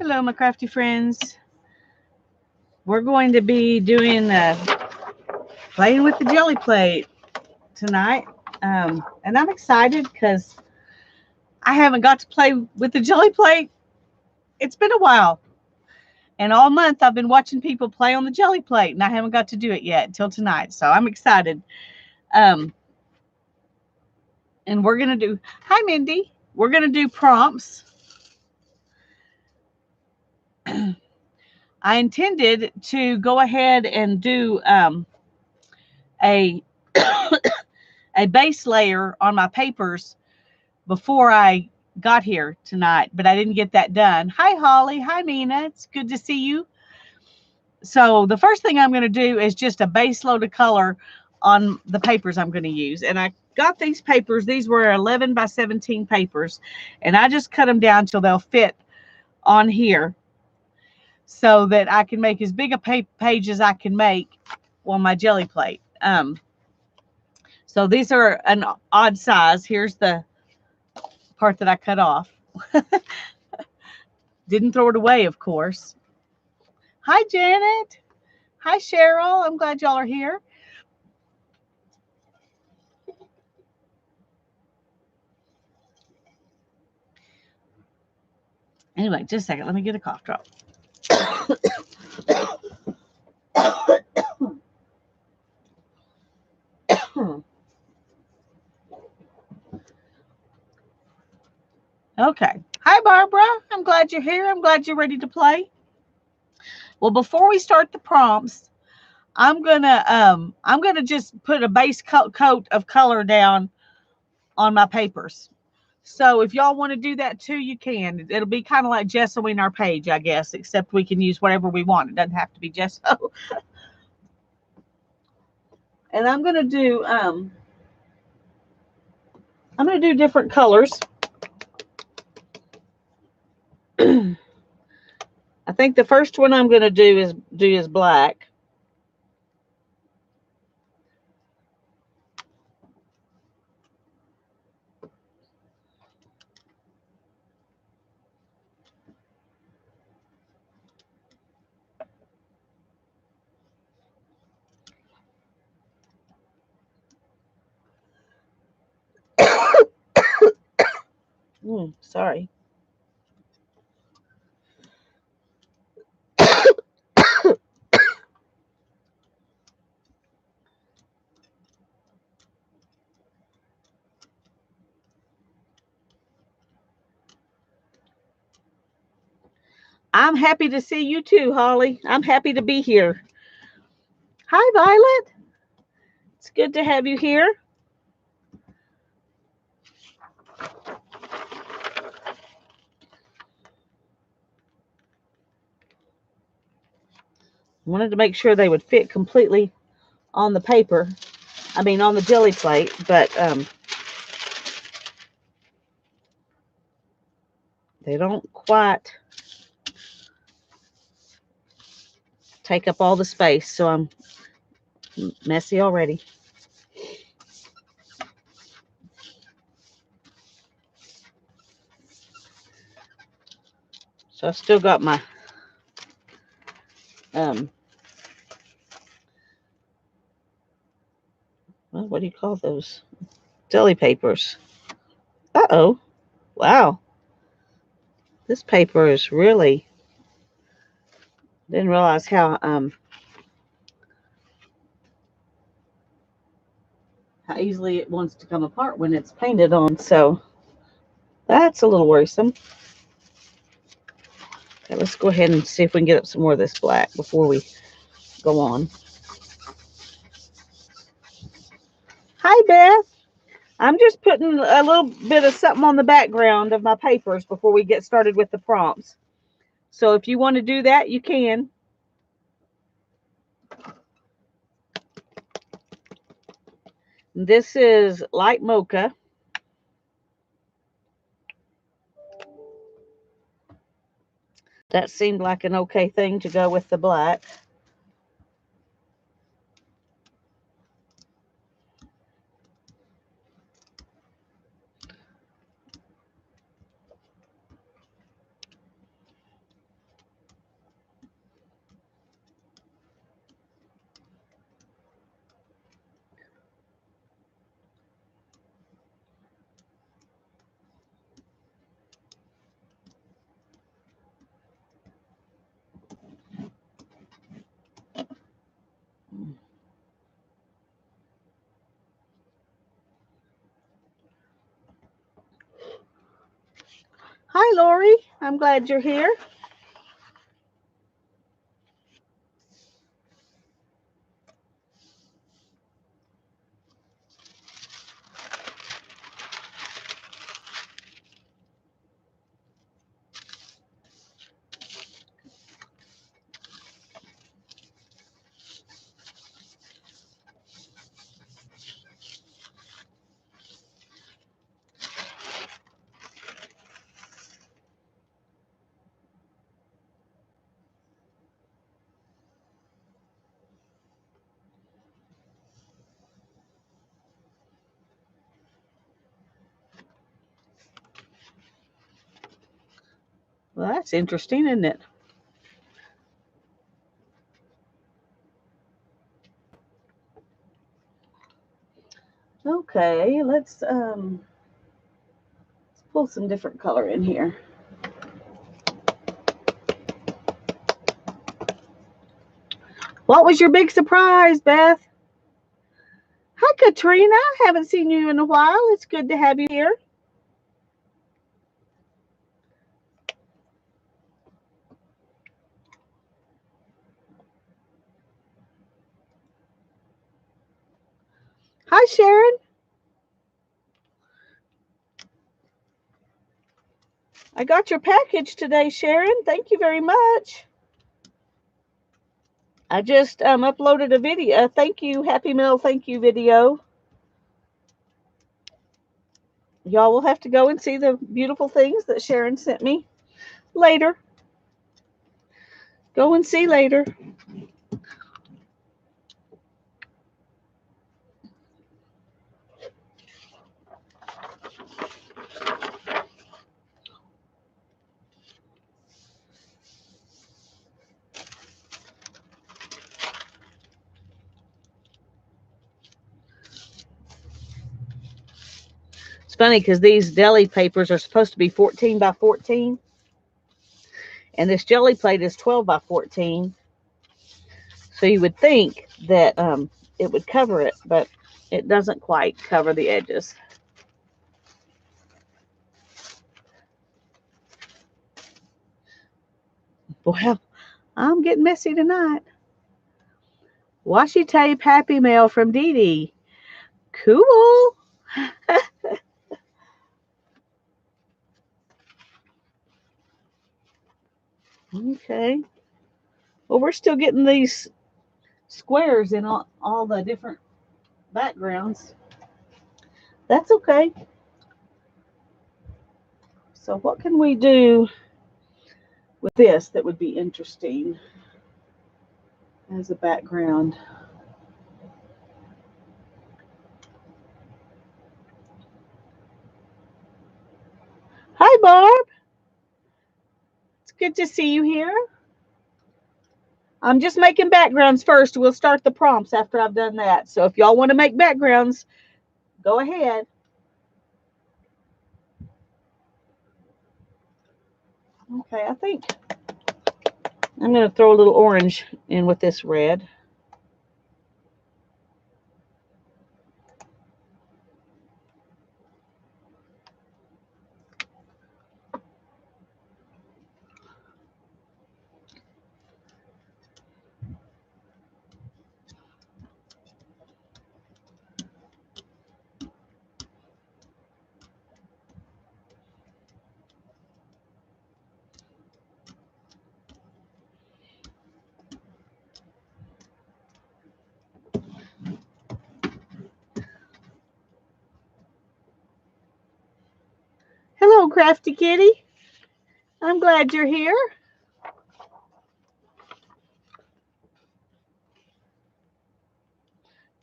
Hello, my crafty friends. We're going to be doing playing with the jelly plate tonight. And I'm excited because I haven't got to play with the jelly plate. It's been a while. And all month I've been watching people play on the jelly plate, and I haven't got to do it yet until tonight. So I'm excited. Um, and we're going to do, hi, Mindy. We're going to do prompts. I intended to go ahead and do a a base layer on my papers before I got here tonight, but I didn't get that done. Hi, Holly. Hi, Mina. It's good to see you. So the first thing I'm going to do is just a base load of color on the papers I'm going to use. And I got these papers. These were 11 by 17 papers, and I just cut them down till they'll fit on here so that I can make as big a page as I can make on my jelly plate. So these are an odd size. Here's the part that I cut off. Didn't throw it away, of course. Hi, Janet. Hi, Cheryl. I'm glad y'all are here. Anyway, just a second. Let me get a cough drop. Okay. Hi, Barbara. I'm glad you're here. I'm glad you're ready to play. Well, before we start the prompts, I'm gonna just put a base coat of color down on my papers. So if y'all want to do that too, you can. It'll be kind of like gessoing our page, I guess, except we can use whatever we want. It doesn't have to be gesso. And I'm gonna do different colors. I think the first one I'm gonna do is black. Sorry. I'm happy to see you too, Holly. I'm happy to be here. Hi, Violet. It's good to have you here. Wanted to make sure they would fit completely on the paper. I mean, on the jelly plate, but they don't quite take up all the space, so I'm messy already. So I've still got my well, what do you call those? Deli papers. Uh-oh. Wow. This paper is really, didn't realize how easily it wants to come apart when it's painted on. So that's a little worrisome. Okay, let's go ahead and see if we can get up some more of this black before we go on. Hi, Beth. I'm just putting a little bit of something on the background of my papers before we get started with the prompts. So if you want to do that, you can. This is light mocha. That seemed like an okay thing to go with the black. Lori. I'm glad you're here. Well, that's interesting, isn't it? Okay, let's pull some different color in here. What was your big surprise, Beth? Hi, Katrina. Haven't seen you in a while. It's good to have you here. Hi, Sharon. I got your package today, Sharon. Thank you very much. I just uploaded a video. Thank you, Happy Meal. Thank you video. Y'all will have to go and see the beautiful things that Sharon sent me later. Go and see later. It's funny because these deli papers are supposed to be 14 by 14. And this jelly plate is 12 by 14. So you would think that it would cover it, but it doesn't quite cover the edges. Well, I'm getting messy tonight. Washi tape Happy Mail from Dee Dee. Cool. Okay. Well, we're still getting these squares in all the different backgrounds. That's okay. So what can we do with this that would be interesting as a background? Hi, Barb. It's good to see you here. I'm just making backgrounds first. We'll start the prompts after I've done that. So if y'all want to make backgrounds, go ahead. Okay, I think I'm going to throw a little orange in with this red. Hello, Crafty Kitty. I'm glad you're here.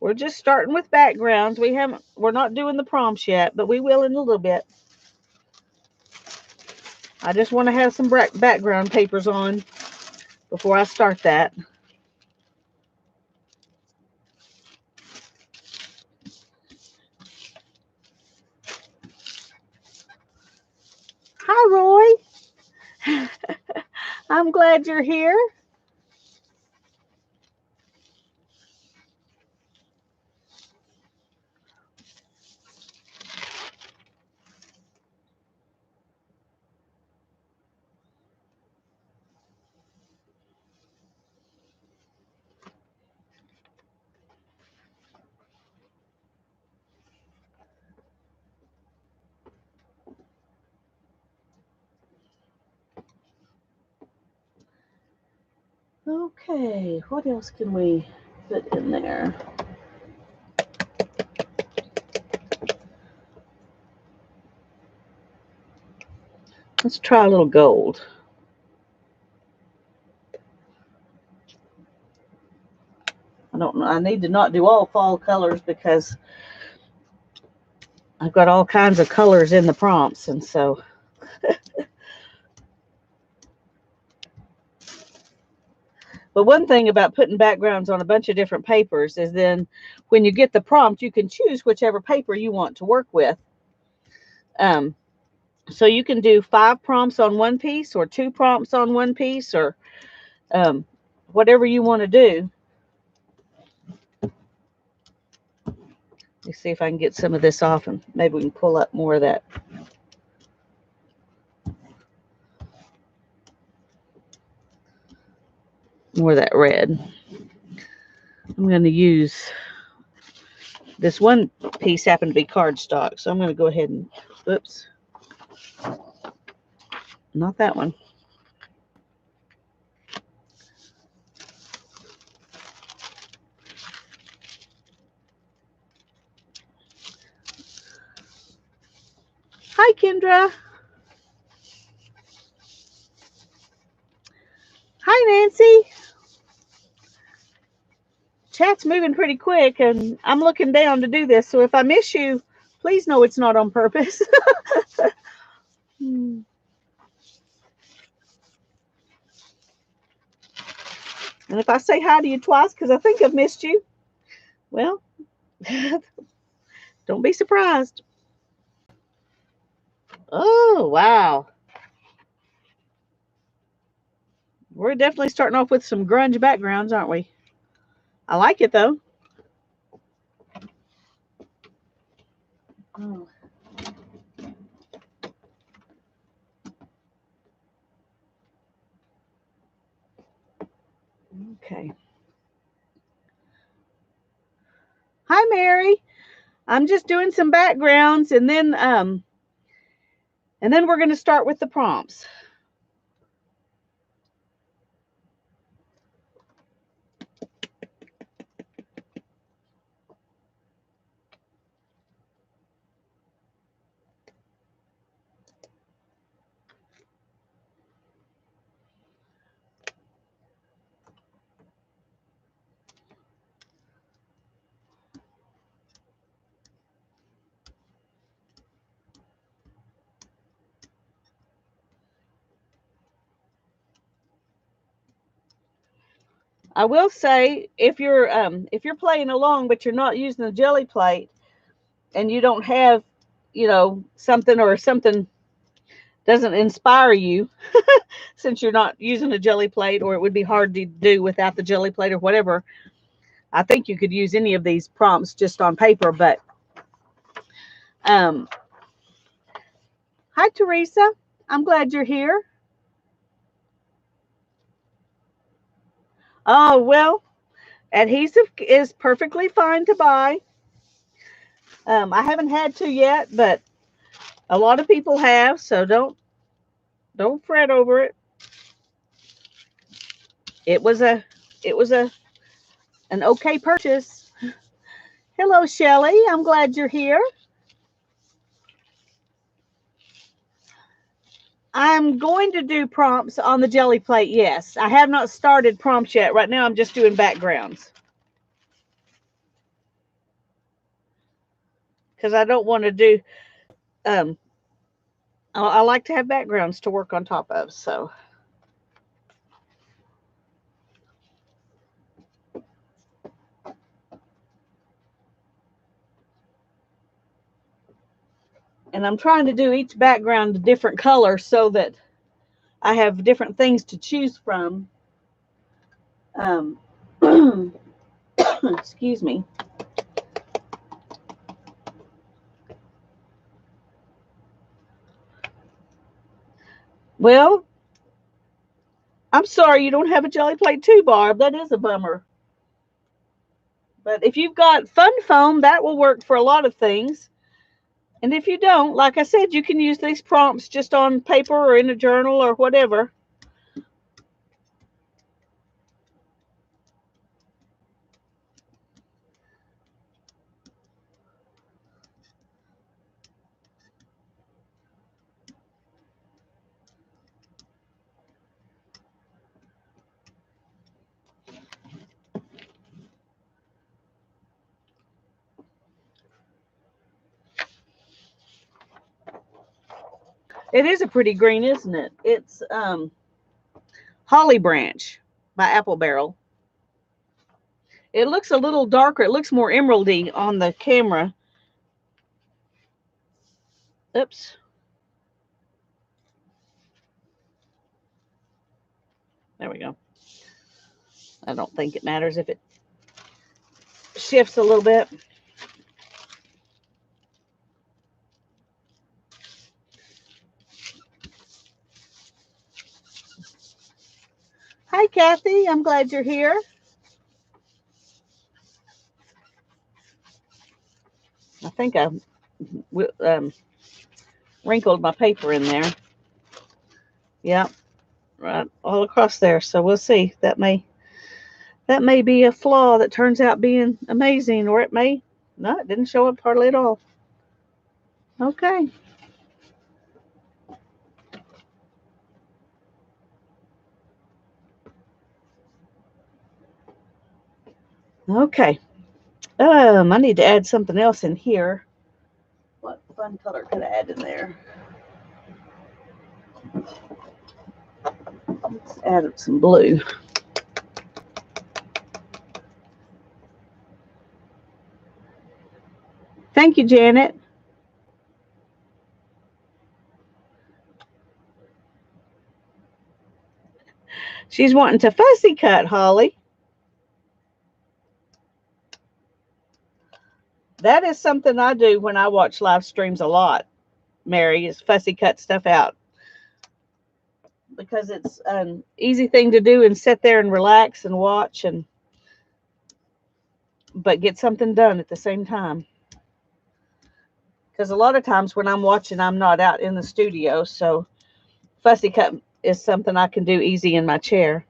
We're just starting with backgrounds. We're not doing the prompts yet, but we will in a little bit. I just want to have some background papers on before I start that. Hi, Roy. I'm glad you're here. Okay, what else can we put in there? Let's try a little gold. I don't know. I need to not do all fall colors because I've got all kinds of colors in the prompts, and so. But one thing about putting backgrounds on a bunch of different papers is then when you get the prompt, you can choose whichever paper you want to work with. So you can do 5 prompts on one piece or 2 prompts on one piece or whatever you want to do. Let's see if I can get some of this off and maybe we can pull up more of that. More of that red. I'm going to use this one piece happened to be cardstock, so I'm going to go ahead and, oops, not that one. Hi, Kendra. Hi, Nancy. Chat's moving pretty quick, and I'm looking down to do this, so if I miss you, please know it's not on purpose. And if I say hi to you twice because I think I've missed you, well, don't be surprised. Oh, wow. We're definitely starting off with some grunge backgrounds, aren't we? I like it, though. Oh. Okay. Hi, Mary. I'm just doing some backgrounds, and then we're going to start with the prompts. I will say if you're playing along but you're not using a Gelli plate and you don't have, something or something doesn't inspire you since you're not using a Gelli plate, or it would be hard to do without the Gelli plate or whatever, I think you could use any of these prompts just on paper. But hi, Teresa. I'm glad you're here. Oh, well, adhesive is perfectly fine to buy. I haven't had to yet, but a lot of people have, so don't fret over it. It was an okay purchase. Hello, Shelly. I'm glad you're here. I'm going to do prompts on the Gelli plate, yes. I have not started prompts yet. Right now I'm just doing backgrounds. Because I don't want to do, I like to have backgrounds to work on top of, so. And I'm trying to do each background a different color so that I have different things to choose from. Excuse me. Well, I'm sorry you don't have a Gelli plate too, Barb. That is a bummer. But if you've got fun foam, that will work for a lot of things. And if you don't, like I said, you can use these prompts just on paper or in a journal or whatever. It is a pretty green, isn't it? It's Holly Branch by Apple Barrel. It looks a little darker. It looks more emeraldy on the camera. Oops. There we go. I don't think it matters if it shifts a little bit. Hi, Kathy. I'm glad you're here. I think I wrinkled my paper in there. Yep, right all across there. So we'll see. That may be a flaw that turns out being amazing, or it may no, it didn't show up hardly at all. Okay. Okay. I need to add something else in here. What fun color could I add in there? Let's add some blue. Thank you, Janet. She's wanting to fussy cut, Holly. That is something I do when I watch live streams a lot, Mary, is fussy cut stuff out. Because it's an easy thing to do and sit there and relax and watch but get something done at the same time. Because a lot of times when I'm watching, I'm not out in the studio, so fussy cut is something I can do easy in my chair.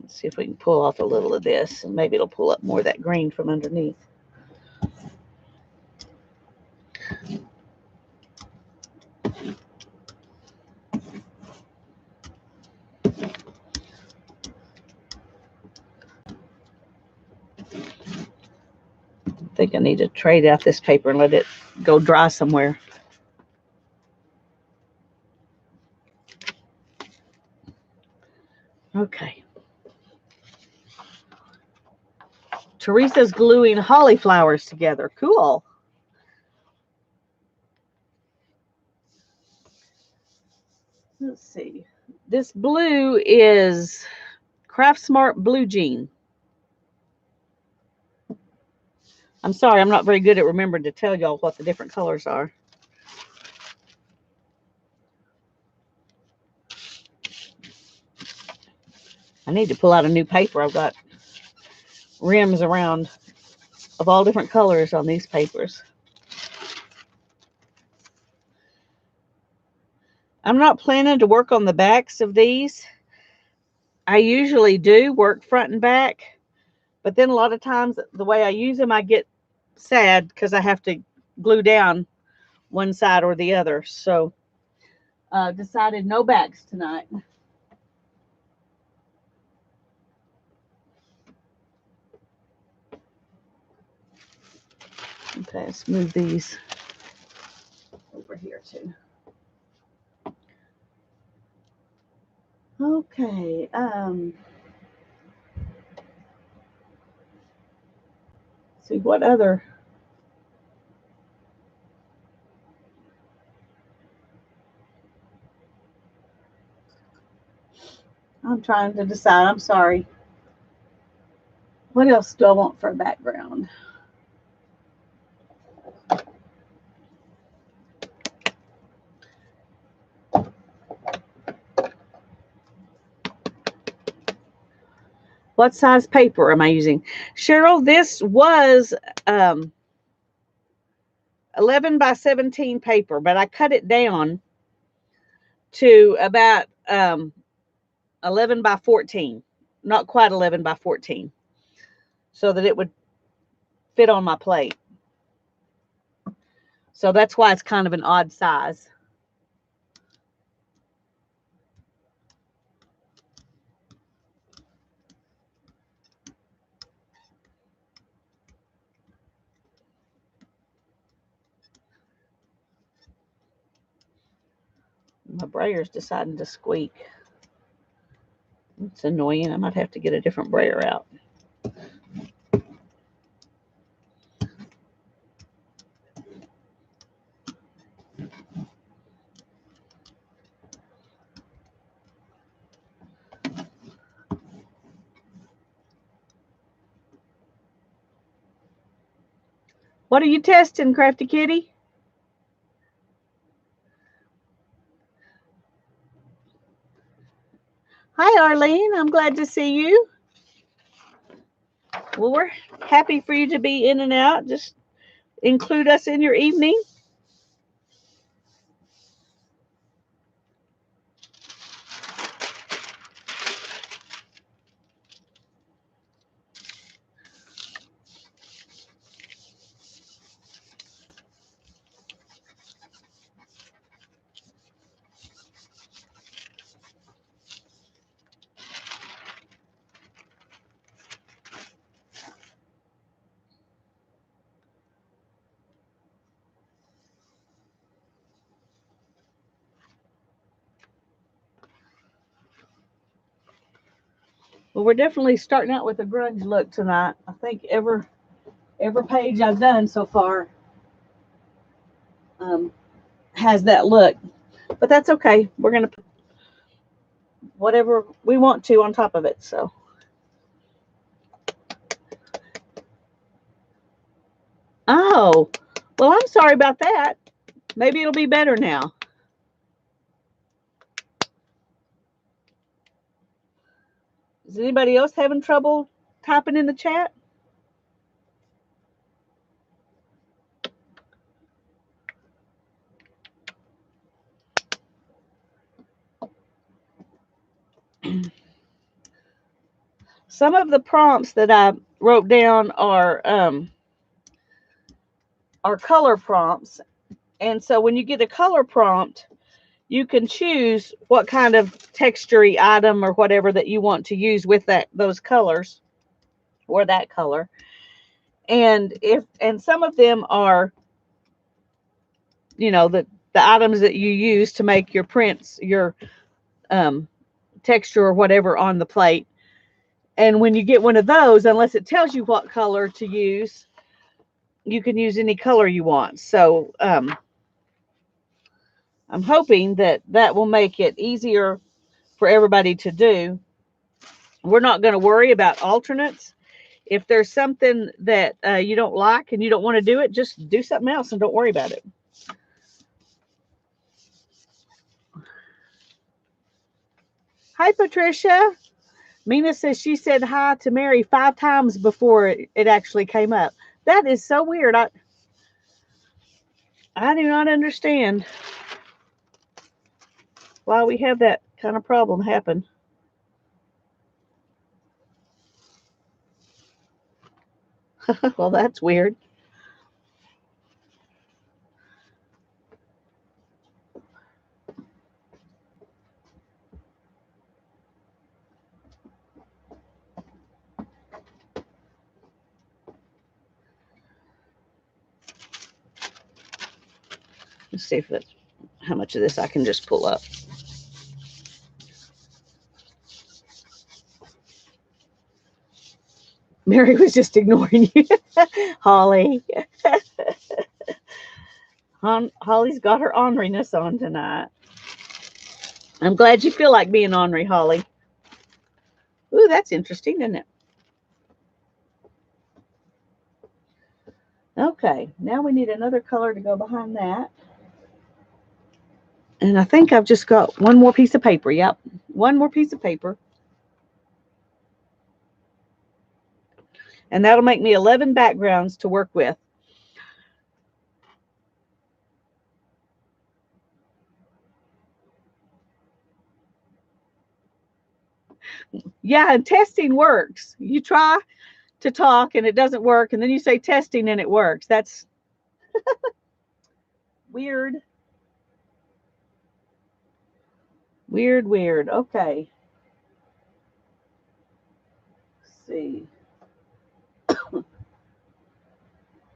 Let's see if we can pull off a little of this, and maybe it'll pull up more of that green from underneath. I think I need to trade out this paper and let it go dry somewhere. Okay. Teresa's gluing holly flowers together. Cool. Let's see. This blue is Craft Smart Blue Jean. I'm sorry, I'm not very good at remembering to tell y'all what the different colors are. I need to pull out a new paper. I've got rims around of all different colors on these papers. I'm not planning to work on the backs of these. I usually do work front and back, but then a lot of times the way I use them, I get sad because I have to glue down one side or the other. So decided no backs tonight. Okay, let's move these over here too. Okay. See what other. I'm trying to decide. I'm sorry. What else do I want for a background? What size paper am I using? Cheryl, this was 11 by 17 paper, but I cut it down to about 11 by 14. Not quite 11 by 14. So that it would fit on my plate. So that's why it's kind of an odd size. My brayer's deciding to squeak. It's annoying. I might have to get a different brayer out. What are you testing, Crafty Kitty? Hi, Arlene. I'm glad to see you. Well, we're happy for you to be in and out. Just include us in your evening. Well, we're definitely starting out with a grunge look tonight. I think every page I've done so far has that look, but that's okay. We're gonna put whatever we want to on top of it. So, oh, well, I'm sorry about that. Maybe it'll be better now. Is anybody else having trouble typing in the chat? Some of the prompts that I wrote down are color prompts. And so when you get a color prompt, you can choose what kind of textury item or whatever that you want to use with those colors or that color. And some of them are, the items that you use to make your prints, your texture or whatever on the plate. And when you get one of those, unless it tells you what color to use, you can use any color you want. So I'm hoping that will make it easier for everybody to do. We're not going to worry about alternates. If there's something that you don't like and you don't want to do it, just do something else and don't worry about it. Hi, Patricia. Mina says she said hi to Mary 5 times before it actually came up. That is so weird. I do not understand why we have that kind of problem happen. Well, that's weird. Let's see if how much of this I can just pull up. Mary was just ignoring you. Holly. Holly's got her orneriness on tonight. I'm glad you feel like being ornery, Holly. Ooh, that's interesting, isn't it? Okay, now we need another color to go behind that. And I think I've just got one more piece of paper. Yep, one more piece of paper. And that'll make me 11 backgrounds to work with. Yeah, and testing works. You try to talk and it doesn't work, and then you say testing and it works. That's weird. Weird. Okay. Let's see.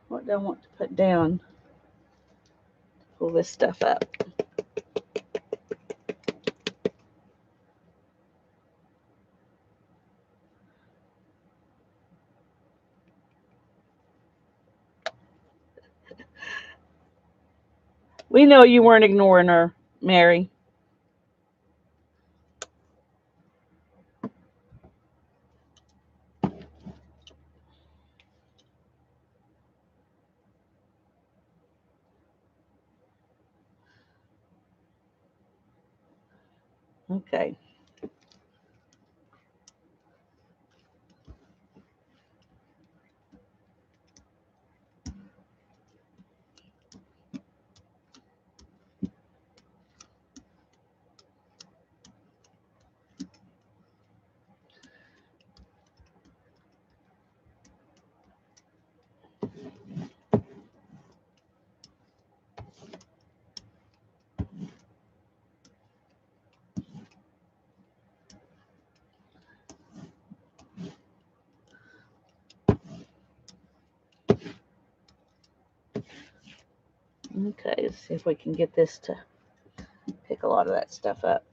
What do I want to put down? Pull this stuff up. We know you weren't ignoring her, Mary. Okay. Okay, let's see if we can get this to pick a lot of that stuff up.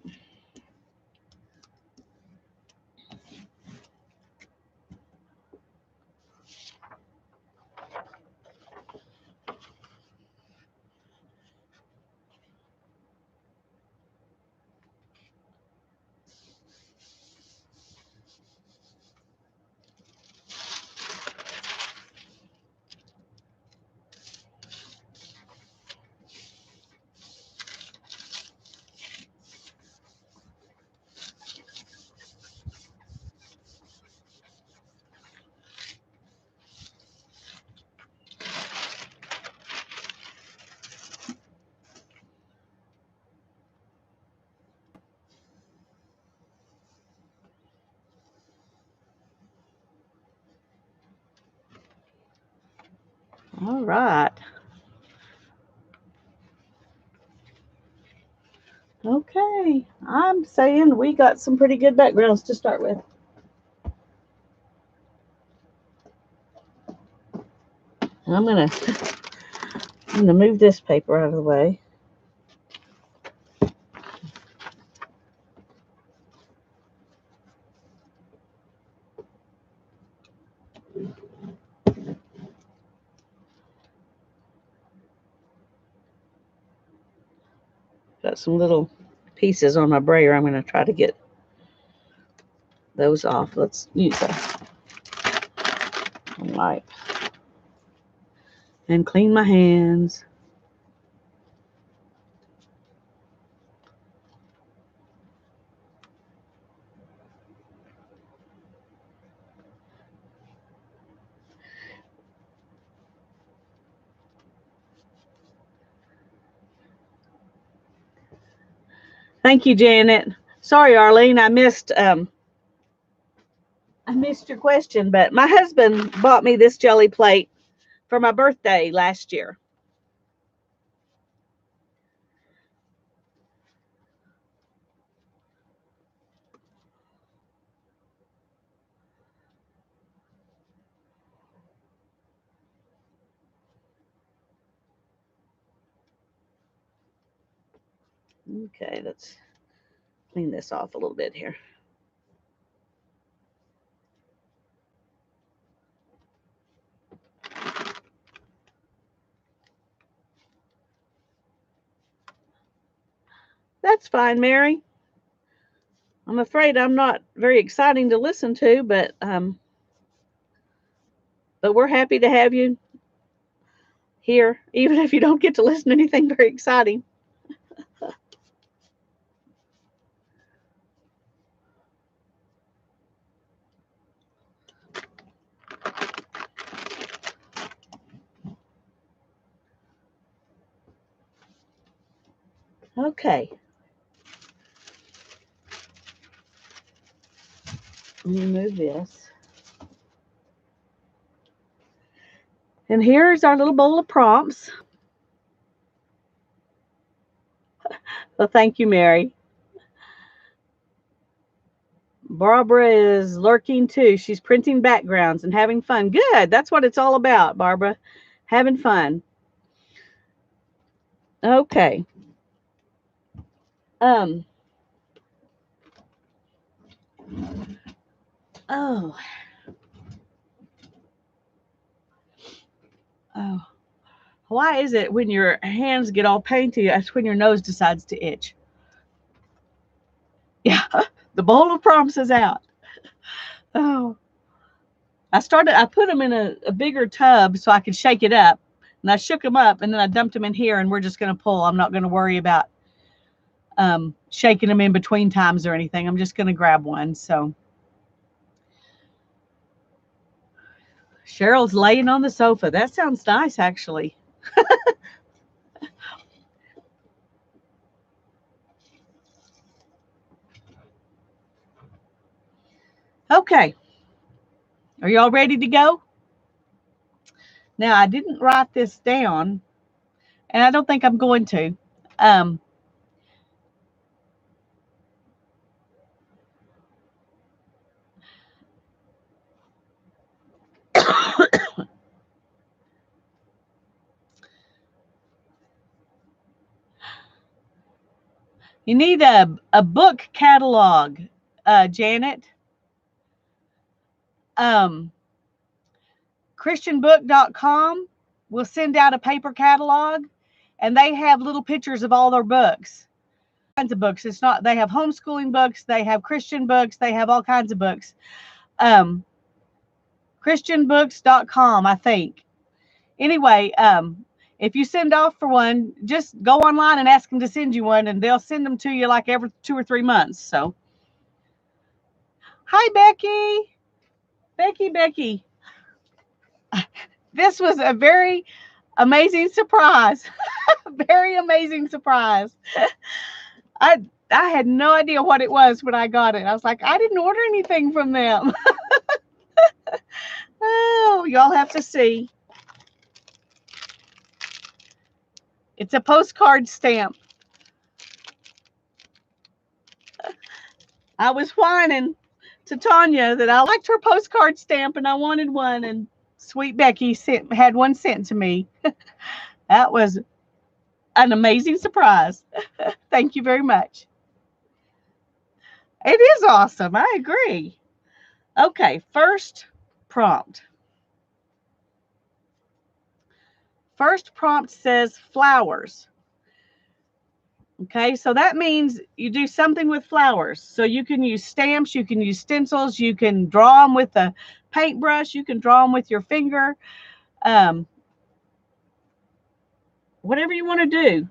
All right. Okay, I'm saying we got some pretty good backgrounds to start with. I'm gonna move this paper out of the way. Got some little pieces on my brayer. I'm gonna try to get those off. Let's use a wipe and clean my hands. Thank you, Janet. Sorry, Arlene, I missed your question, but my husband bought me this jelly plate for my birthday last year. Okay, let's clean this off a little bit here. That's fine, Mary. I'm afraid I'm not very exciting to listen to, but we're happy to have you here, even if you don't get to listen to anything very exciting. Okay. Let me move this. And here's our little bowl of prompts. Well, thank you, Mary. Barbara is lurking too. She's printing backgrounds and having fun. Good. That's what it's all about, Barbara. Having fun. Okay. Um. Oh. Oh. Why is it when your hands get all painty, that's when your nose decides to itch? Yeah, the bowl of prompts is out. Oh, I put them in a bigger tub so I could shake it up. And I shook them up and then I dumped them in here and we're just going to pull. I'm not going to worry about shaking them in between times or anything. I'm just going to grab one. So Cheryl's laying on the sofa. That sounds nice, actually. Okay. Are y'all ready to go? Now, I didn't write this down, and I don't think I'm going to. Um, you need a book catalog, Janet. Christianbook.com will send out a paper catalog, and they have little pictures of all their books. Kinds of books. It's not. They have homeschooling books. They have Christian books. They have all kinds of books. Christianbooks.com, I think. Anyway, if you send off for one, just go online and ask them to send you one, and they'll send them to you like every 2 or 3 months. So, hi, Becky. This was a very amazing surprise. Very amazing surprise. I had no idea what it was when I got it. I was like, I didn't order anything from them. Oh, y'all have to see. It's a postcard stamp. I was whining to Tanya that I liked her postcard stamp and I wanted one, and sweet Becky had one sent to me. That was an amazing surprise. Thank you very much. It is awesome. I agree. Okay, first prompt. First prompt says flowers. Okay, so that means you do something with flowers. So you can use stamps, you can use stencils, you can draw them with a paintbrush, you can draw them with your finger. Whatever you want to do.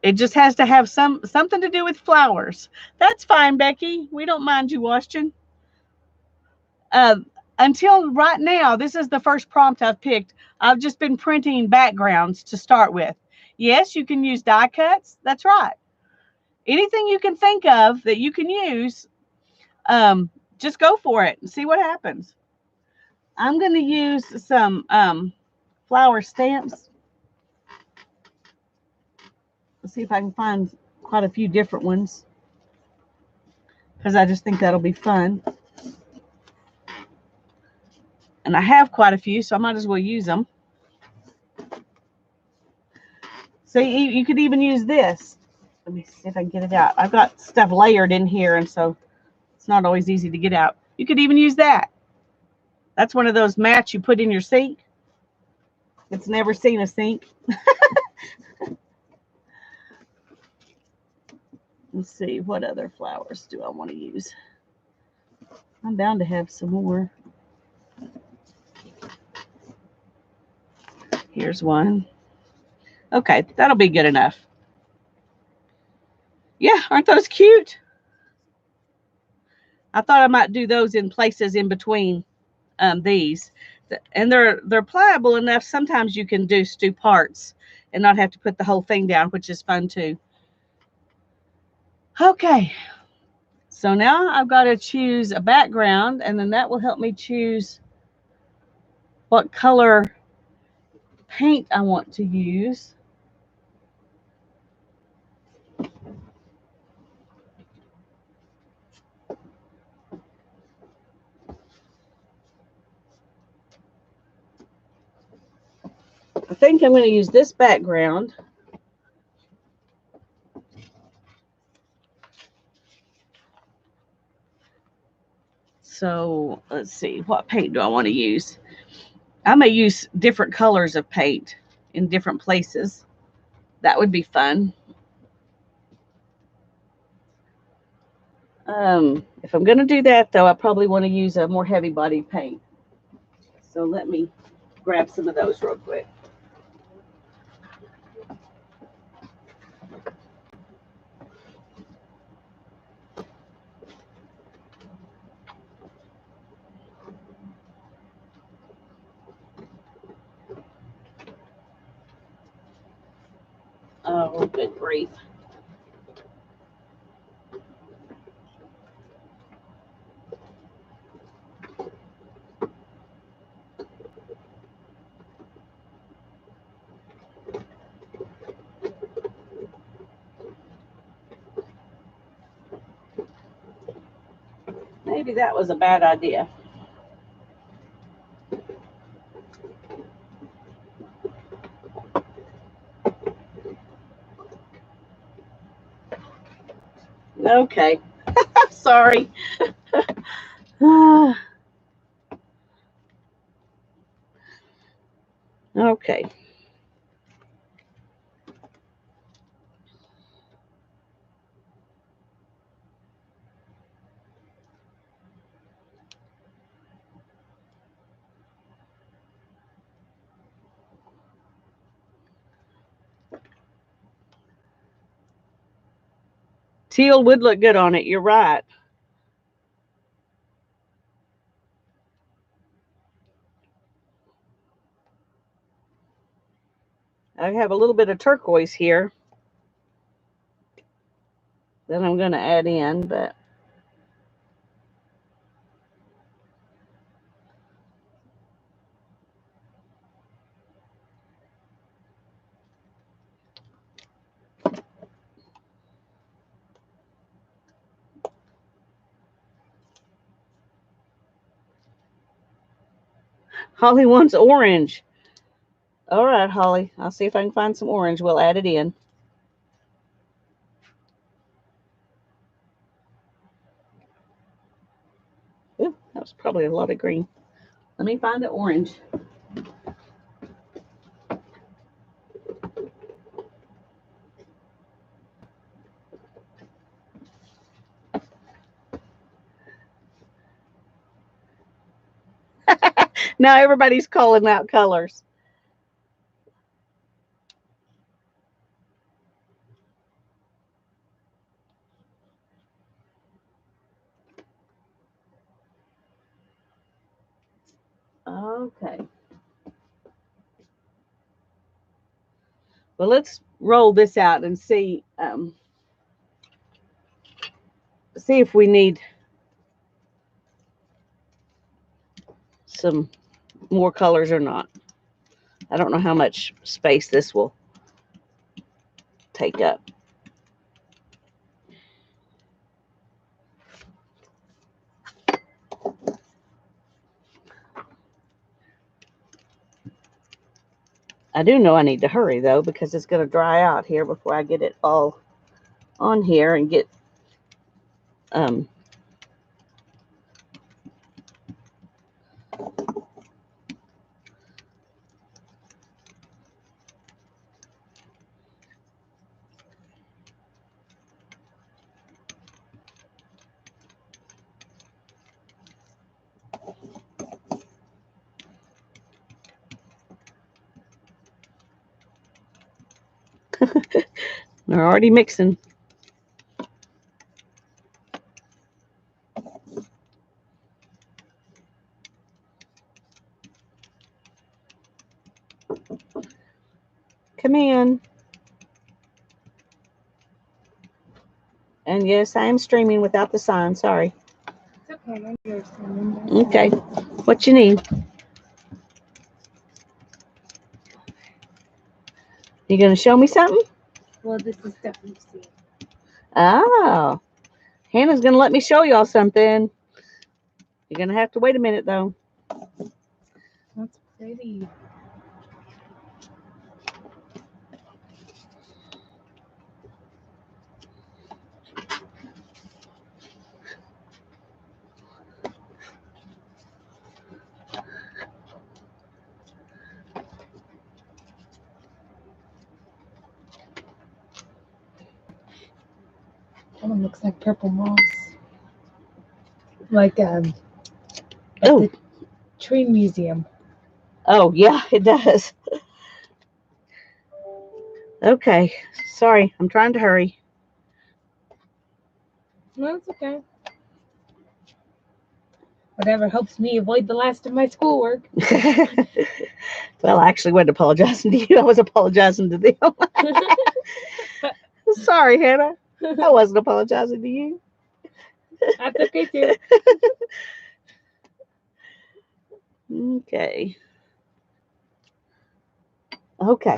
It just has to have something to do with flowers. That's fine, Becky. We don't mind you watching. Until right now, this is the first prompt I've picked. I've just been printing backgrounds to start with. Yes, you can use die cuts. That's right. Anything you can think of that you can use, just go for it and see what happens. I'm going to use some flower stamps. Let's see if I can find quite a few different ones, because I just think that'll be fun. And I have quite a few, so I might as well use them. So you could even use this. Let me see if I can get it out. I've got stuff layered in here, and so it's not always easy to get out. You could even use that. That's one of those mats you put in your sink. It's never seen a sink. Let's see, what other flowers do I want to use? I'm bound to have some more. Here's one. Okay, that'll be good enough. Yeah, aren't those cute? I thought I might do those in places in between these. And they're pliable enough. Sometimes you can do parts and not have to put the whole thing down, which is fun too. Okay, so now I've got to choose a background, and then that will help me choose what color paint I want to use. I think I'm going to use this background. So let's see, what paint do I want to use? I may use different colors of paint in different places. That would be fun. If I'm going to do that, though, I probably want to use a more heavy body paint. So let me grab some of those real quick. Oh, good grief. Maybe that was a bad idea. Okay. Sorry. Okay. Teal would look good on it. You're right. I have a little bit of turquoise here that I'm going to add in, but Holly wants orange. All right, Holly. I'll see if I can find some orange. We'll add it in. Ooh, that was probably a lot of green. Let me find the orange. Now everybody's calling out colors. Okay. Well, let's roll this out and see if we need some more colors or not. I don't know how much space this will take up. I do know I need to hurry, though, because it's going to dry out here before I get it all on here and get they're already mixing. Come in. And yes, I am streaming without the sign. Sorry. It's okay. I understand. Okay. What you need? You gonna show me something? Well, this is WC. Oh. Hannah's gonna let me show y'all something. You're gonna have to wait a minute though. That's pretty. That one looks like purple moss. Like at Oh. the tree museum. Oh, yeah, it does. Okay. Sorry, I'm trying to hurry. No, it's okay. Whatever helps me avoid the last of my schoolwork. Well, I actually wasn't apologizing to you. I was apologizing to them. Sorry, Hannah. I wasn't apologizing to you. That's okay too. Okay. Okay.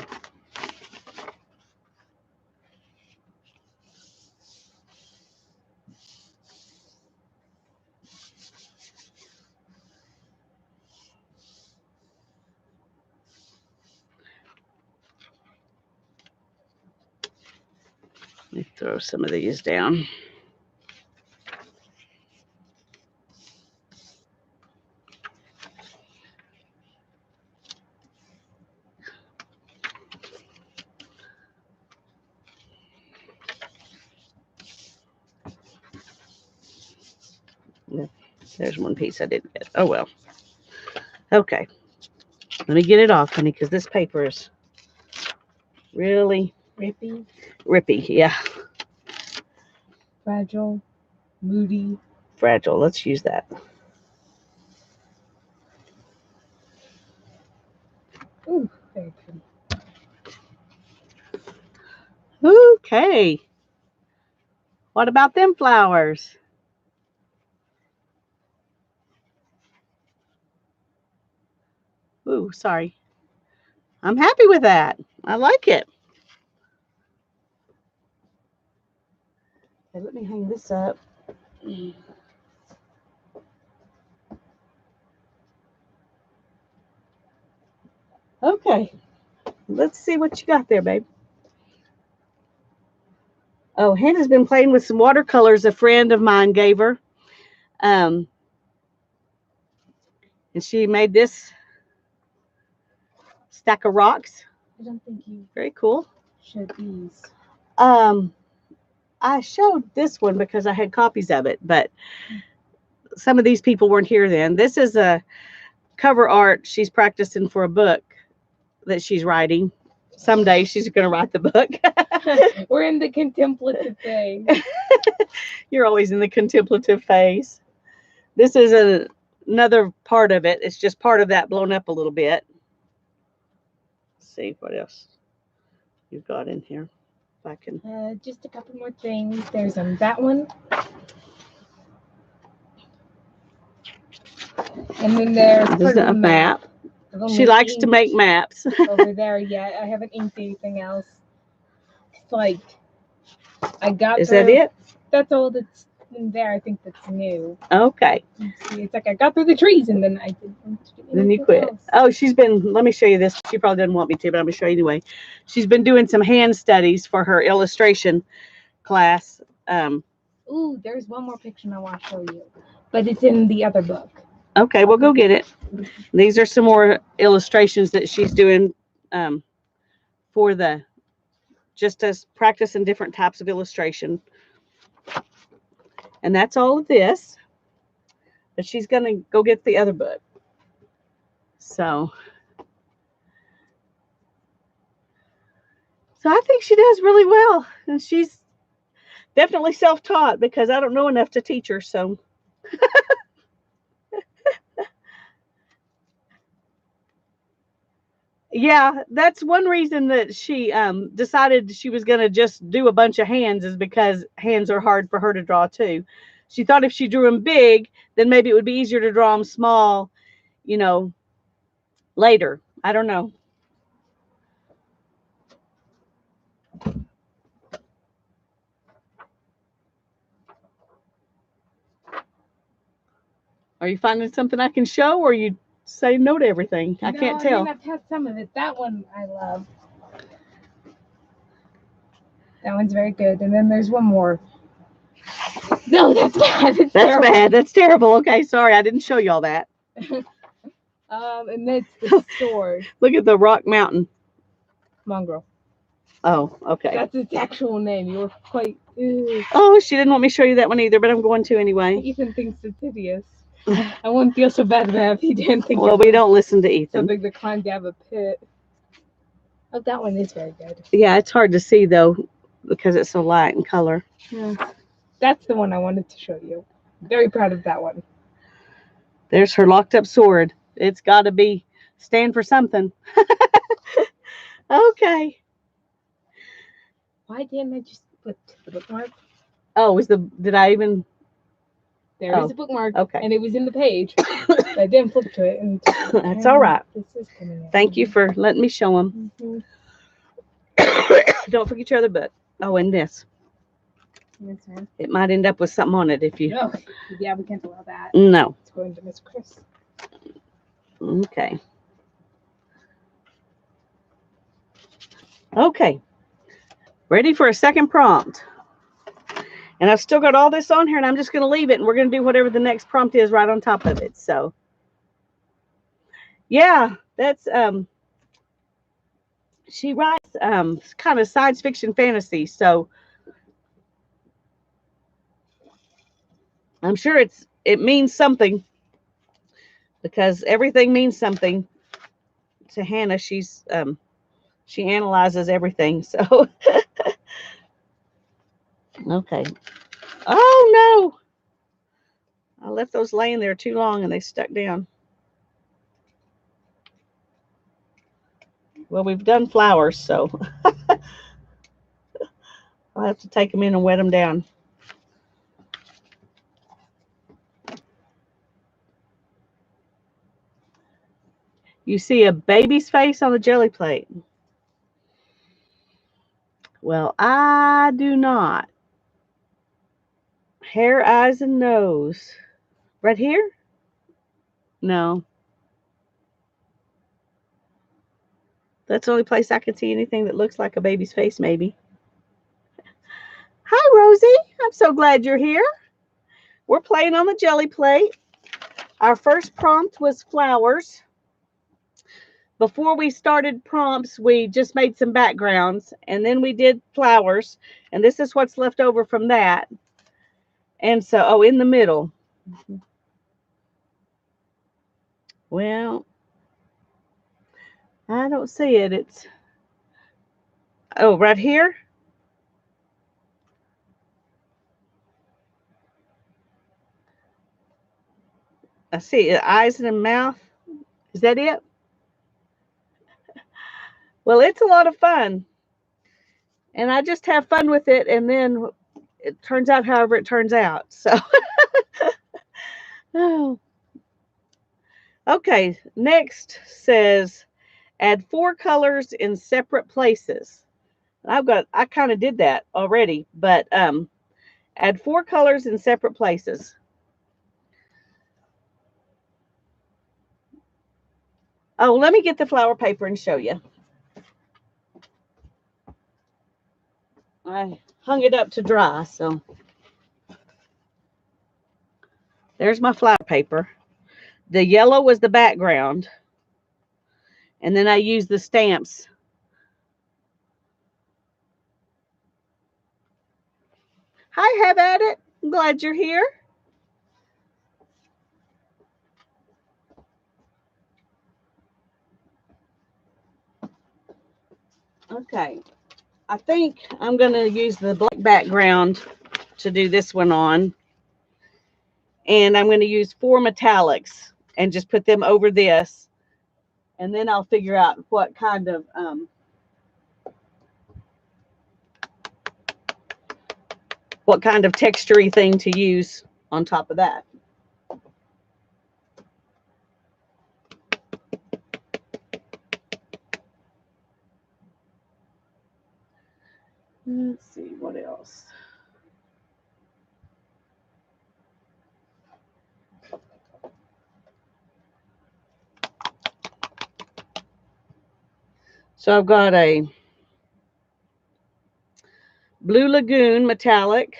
Let me throw some of these down. There's one piece I didn't get. Oh, well. Okay. Let me get it off, honey, because this paper is really Rippy, rippy. Yeah, fragile, moody. fragile. Let's use that. Ooh, very pretty. Okay. What about them flowers? Ooh, sorry. I'm happy with that. I like it. Okay, let me hang this up. Okay. Let's see what you got there, babe. Oh, Hannah's been playing with some watercolors a friend of mine gave her. And she made this stack of rocks. I don't think you Very cool. showed these. I showed this one because I had copies of it, but some of these people weren't here then. This is a cover art she's practicing for a book that she's writing. Someday she's going to write the book. We're in the contemplative phase. You're always in the contemplative phase. This is another part of it. It's just part of that blown up a little bit. Let's see what else you've got in here. If I can. Just a couple more things. There's that one. And then there's This is a map. She likes to make maps. Over there yet. I haven't inked anything else. It's like I got Is through, that it? That's all that's in there. I think that's new. Okay. See, it's like I got through the trees and then I didn't. Then you quit. Else. Oh, she's been, let me show you this. She probably doesn't want me to, but I'm going to show you anyway. She's been doing some hand studies for her illustration class. Ooh, there's one more picture I want to show you, but it's in the other book. Okay, we'll go get it. These are some more illustrations that she's doing for just as practicing different types of illustration. And that's all of this. But she's going to go get the other book. So I think she does really well. And she's definitely self-taught because I don't know enough to teach her. So yeah, that's one reason that she decided she was going to just do a bunch of hands is because hands are hard for her to draw too. She thought if she drew them big, then maybe it would be easier to draw them small, later. I don't know. Are you finding something I can show, or you say no to everything? I can't tell. I mean, I've had some of it. That one I love. That one's very good. And then there's one more. No, that's bad. That's terrible. Bad. That's terrible. Okay, sorry, I didn't show you all that. And that's the sword. Look at the Rock Mountain. Mongrel. Oh, okay. That's its actual name. You were quite Ew. Oh, she didn't want me to show you that one either, but I'm going to anyway. Ethan thinks it's hideous. I wouldn't feel so bad if he didn't think Well, it we was don't listen to Ethan. something to climb down the pit. Oh, that one is very good. Yeah, it's hard to see though because it's so light in color. Yeah. That's the one I wanted to show you. Very proud of that one. There's her locked up sword. It's got to be stand for something. Okay. Why didn't I just flip to the bookmark? Oh, did I even? There is a bookmark. Okay. And it was in the page. But I didn't flip to it. And That's all right. This is coming out. Thank you for letting me show them. Mm-hmm. Don't forget your other book. Oh, and this. Yes, ma'am. It might end up with something on it if you. No. Yeah, we can't allow that. No. It's going to Miss Chris. Okay. Okay. Ready for a second prompt. And I've still got all this on here, and I'm just going to leave it, and we're going to do whatever the next prompt is right on top of it. So, yeah, that's, she writes kind of science fiction fantasy. So, I'm sure it means something because everything means something to Hannah. She analyzes everything. So, okay. Oh, no. I left those laying there too long and they stuck down. Well, we've done flowers, so I'll have to take them in and wet them down. You see a baby's face on the jelly plate. Well, I do not. Hair, eyes, and nose. Right here? No. That's the only place I can see anything that looks like a baby's face, maybe. Hi, Rosie. I'm so glad you're here. We're playing on the jelly plate. Our first prompt was flowers. Before we started prompts, we just made some backgrounds, and then we did flowers, and this is what's left over from that. And so, in the middle. Well, I don't see it. It's, right here. I see it, eyes and a mouth. Is that it? Well, it's a lot of fun. And I just have fun with it, and then it turns out however it turns out. So, oh. Okay, next says add 4 colors in separate places. I kind of did that already, but add 4 colors in separate places. Oh, let me get the flower paper and show you. I hung it up to dry, so there's my flower paper. The yellow was the background, and then I used the stamps. Hi, have at it. I'm glad you're here. Okay, I think I'm going to use the black background to do this one on. And I'm going to use 4 metallics and just put them over this. And then I'll figure out what kind of textury thing to use on top of that. Let's see, what else? So I've got a Blue Lagoon metallic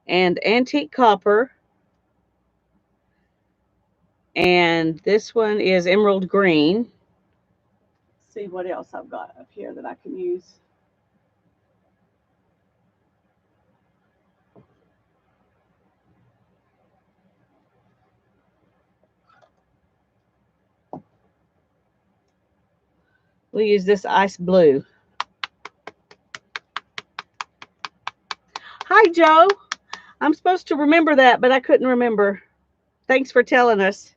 and antique copper. And this one is emerald green. Let's see what else I've got up here that I can use. We'll use this ice blue. Hi, Joe. I'm supposed to remember that, but I couldn't remember. Thanks for telling us.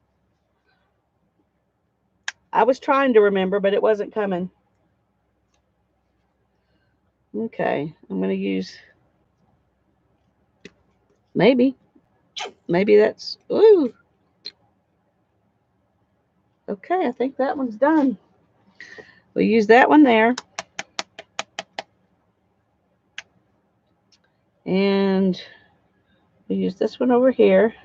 I was trying to remember, but it wasn't coming. Okay, I'm going to use, maybe that's, ooh. Okay, I think that one's done. We'll use that one there. And we'll use this one over here.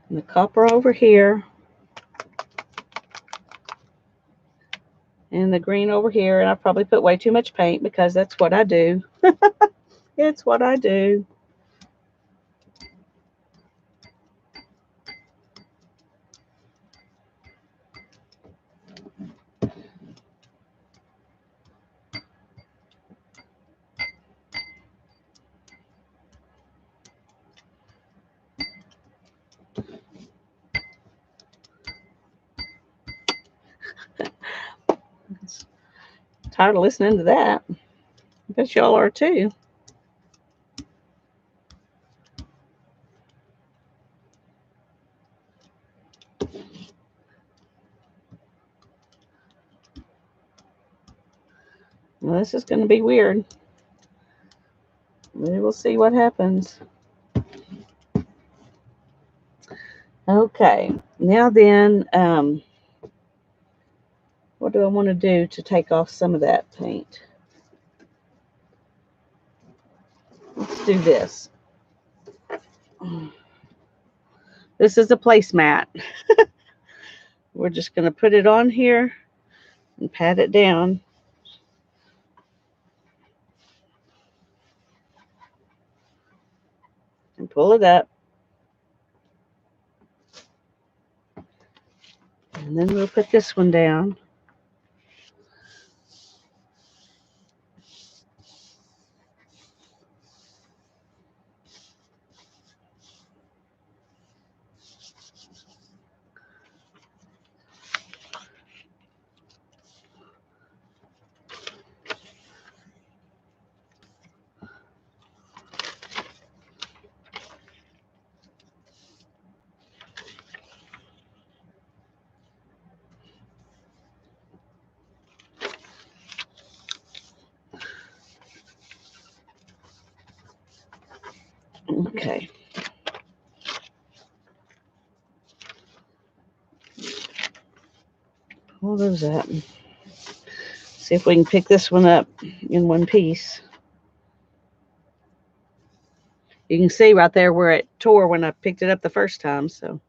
And the copper over here. And the green over here. And I probably put way too much paint because that's what I do. It's what I do. Tired of listening to that. I bet y'all are too. Well, this is going to be weird. We will see what happens. Okay, now then, what do I want to do to take off some of that paint? Let's do this. This is a placemat. We're just going to put it on here and pat it down. And pull it up. And then we'll put this one down. Okay. Pull those up. See if we can pick this one up in one piece. You can see right there where it tore when I picked it up the first time. So,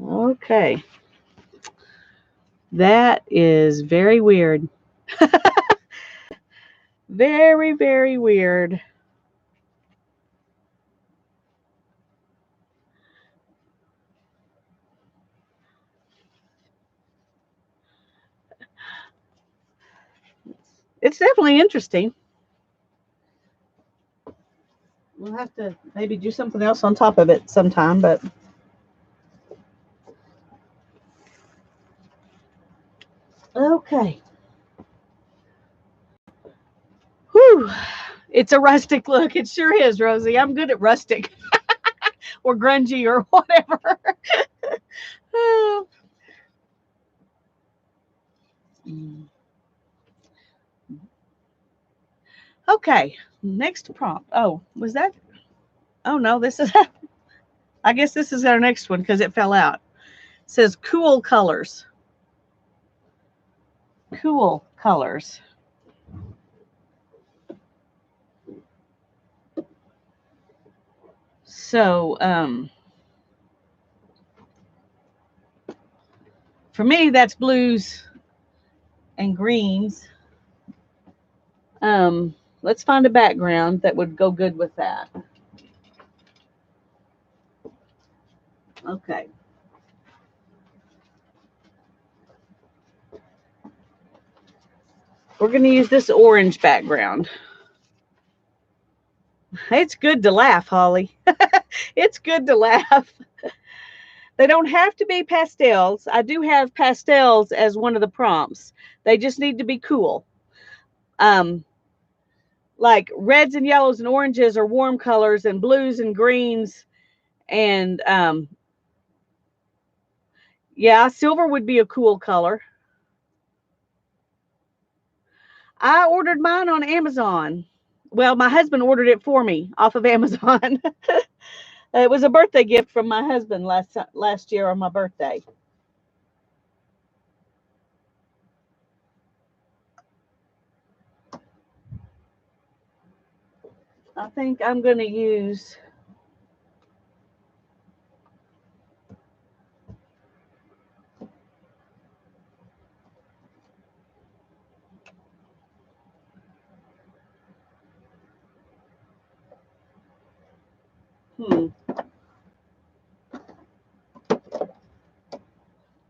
okay. That is very weird. Very, very weird. It's definitely interesting. We'll have to maybe do something else on top of it sometime, but okay. Whew. It's a rustic look. It sure is, Rosie. I'm good at rustic or grungy or whatever. Okay. Next prompt. Oh, was that? Oh, no. This is, I guess this is our next one because it fell out. It says cool colors. Cool colors. So, for me, that's blues and greens. Let's find a background that would go good with that. Okay. We're going to use this orange background. It's good to laugh, Holly. It's good to laugh. They don't have to be pastels. I do have pastels as one of the prompts. They just need to be cool. Like reds and yellows and oranges are warm colors, and blues and greens. And yeah, silver would be a cool color. I ordered mine on Amazon. Well, my husband ordered it for me off of Amazon. It was a birthday gift from my husband last year on my birthday. I think I'm going to use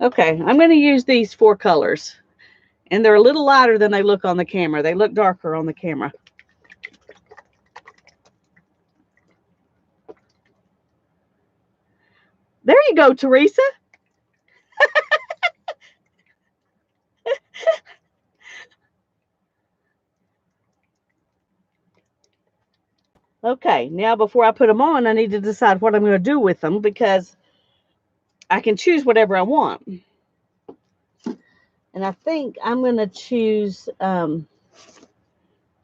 Okay, I'm going to use these 4 colors. And they're a little lighter than they look on the camera. They look darker on the camera. There you go, Teresa. Okay, now before I put them on, I need to decide what I'm going to do with them, because I can choose whatever I want. And I think I'm going to choose, I'm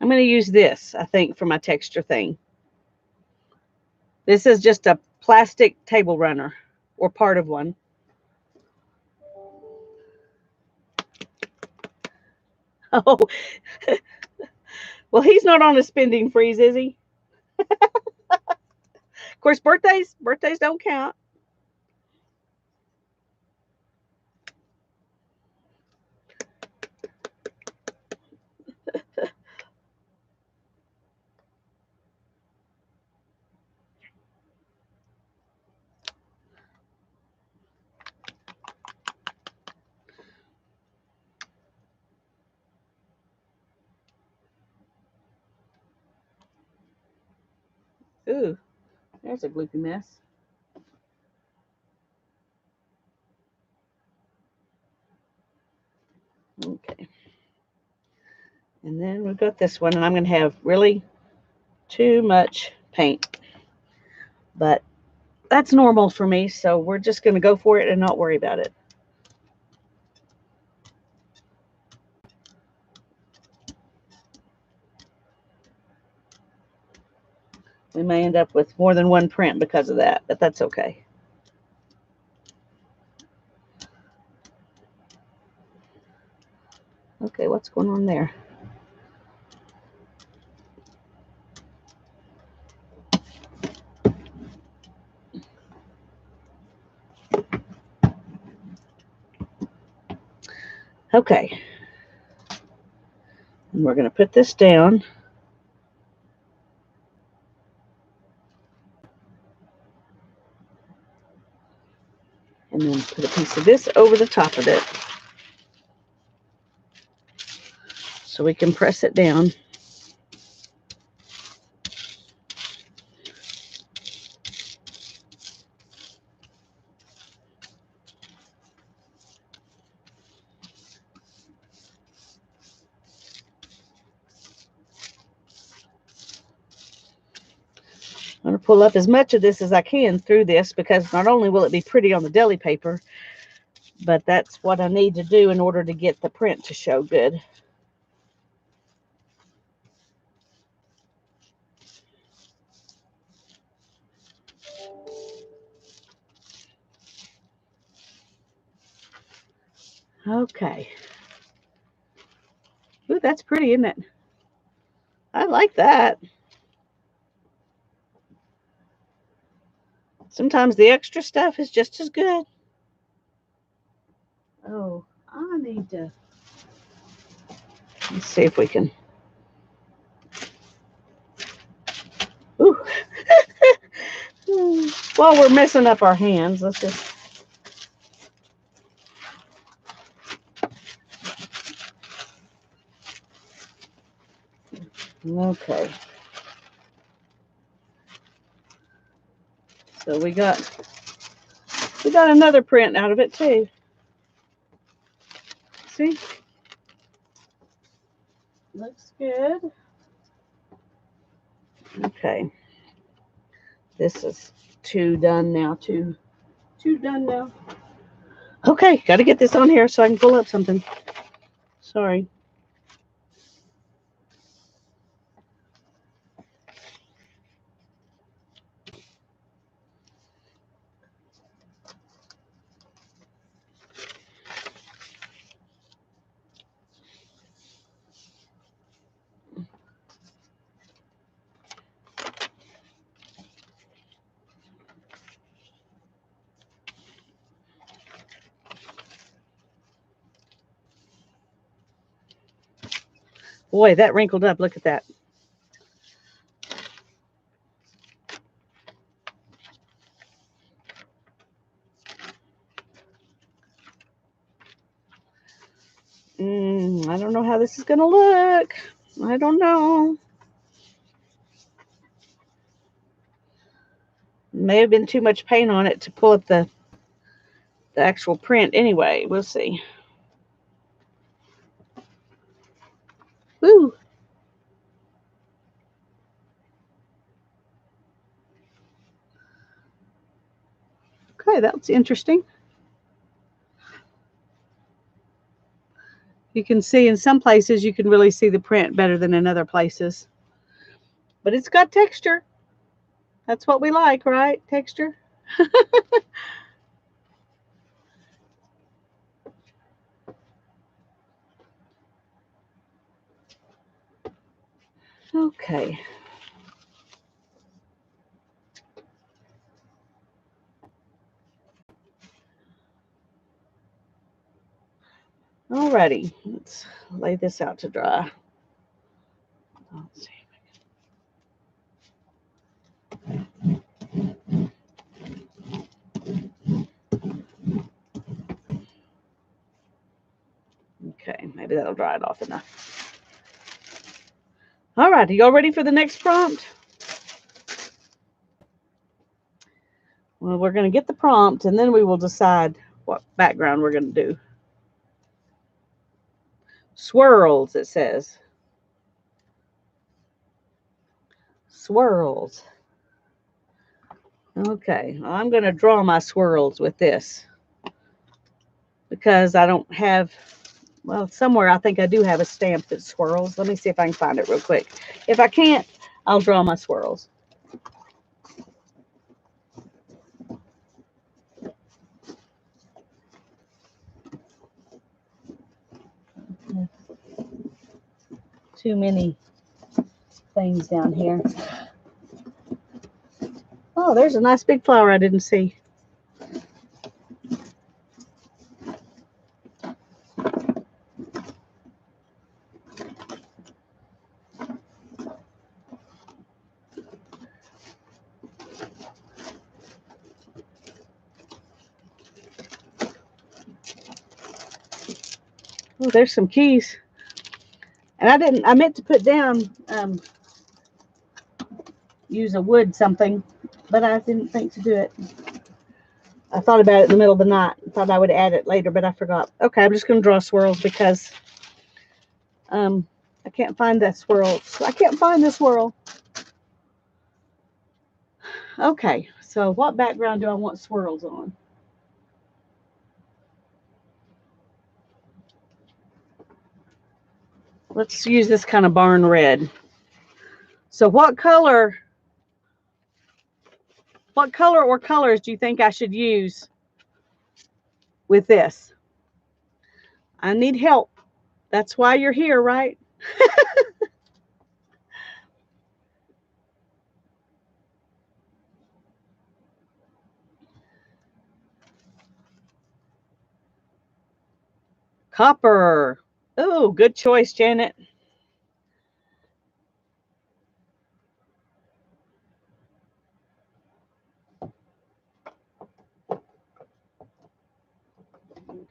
going to use this, I think, for my texture thing. This is just a plastic table runner, or part of one. Oh, well, he's not on a spending freeze, is he? Of course, birthdays don't count. Ooh, there's a gloopy mess. Okay. And then we've got this one, and I'm going to have really too much paint. But that's normal for me, so we're just going to go for it and not worry about it. We may end up with more than one print because of that, but that's okay. Okay, what's going on there? Okay. And we're going to put this down. And then put a piece of this over the top of it, so we can press it down. I'm going to pull up as much of this as I can through this, because not only will it be pretty on the deli paper, but that's what I need to do in order to get the print to show good. Okay. Ooh, that's pretty, isn't it? I like that. Sometimes the extra stuff is just as good. Oh, I need to. Let's see if we can. Ooh. While we're messing up our hands, let's just. Okay. So we got another print out of it too. See? Looks good. Okay. This is two done now. Two done now. Okay, got to get this on here so I can pull up something. Sorry. Boy, that wrinkled up. Look at that. I don't know how this is going to look. I don't know. May have been too much paint on it to pull up the actual print anyway. We'll see. Woo! Okay, that's interesting. You can see in some places you can really see the print better than in other places. But it's got texture. That's what we like, right? Texture. Okay. Alrighty, let's lay this out to dry. Let's see. Okay, maybe that'll dry it off enough. All right, are y'all ready for the next prompt? Well, we're going to get the prompt, and then we will decide what background we're going to do. Swirls, it says. Swirls. Okay, I'm going to draw my swirls with this because I don't have, well, somewhere I think I do have a stamp that swirls. Let me see if I can find it real quick. If I can't, I'll draw my swirls. Too many things down here. Oh, there's a nice big flower I didn't see. Oh, there's some keys. And I meant to put down, use a wood something, but I didn't think to do it. I thought about it in the middle of the night. I thought I would add it later, but I forgot. Okay, I'm just going to draw swirls because I can't find that swirl. I can't find the swirl. Okay, so what background do I want swirls on? Let's use this kind of barn red. So what color or colors do you think I should use with this? I need help. That's why you're here, right? Copper. Oh, good choice, Janet.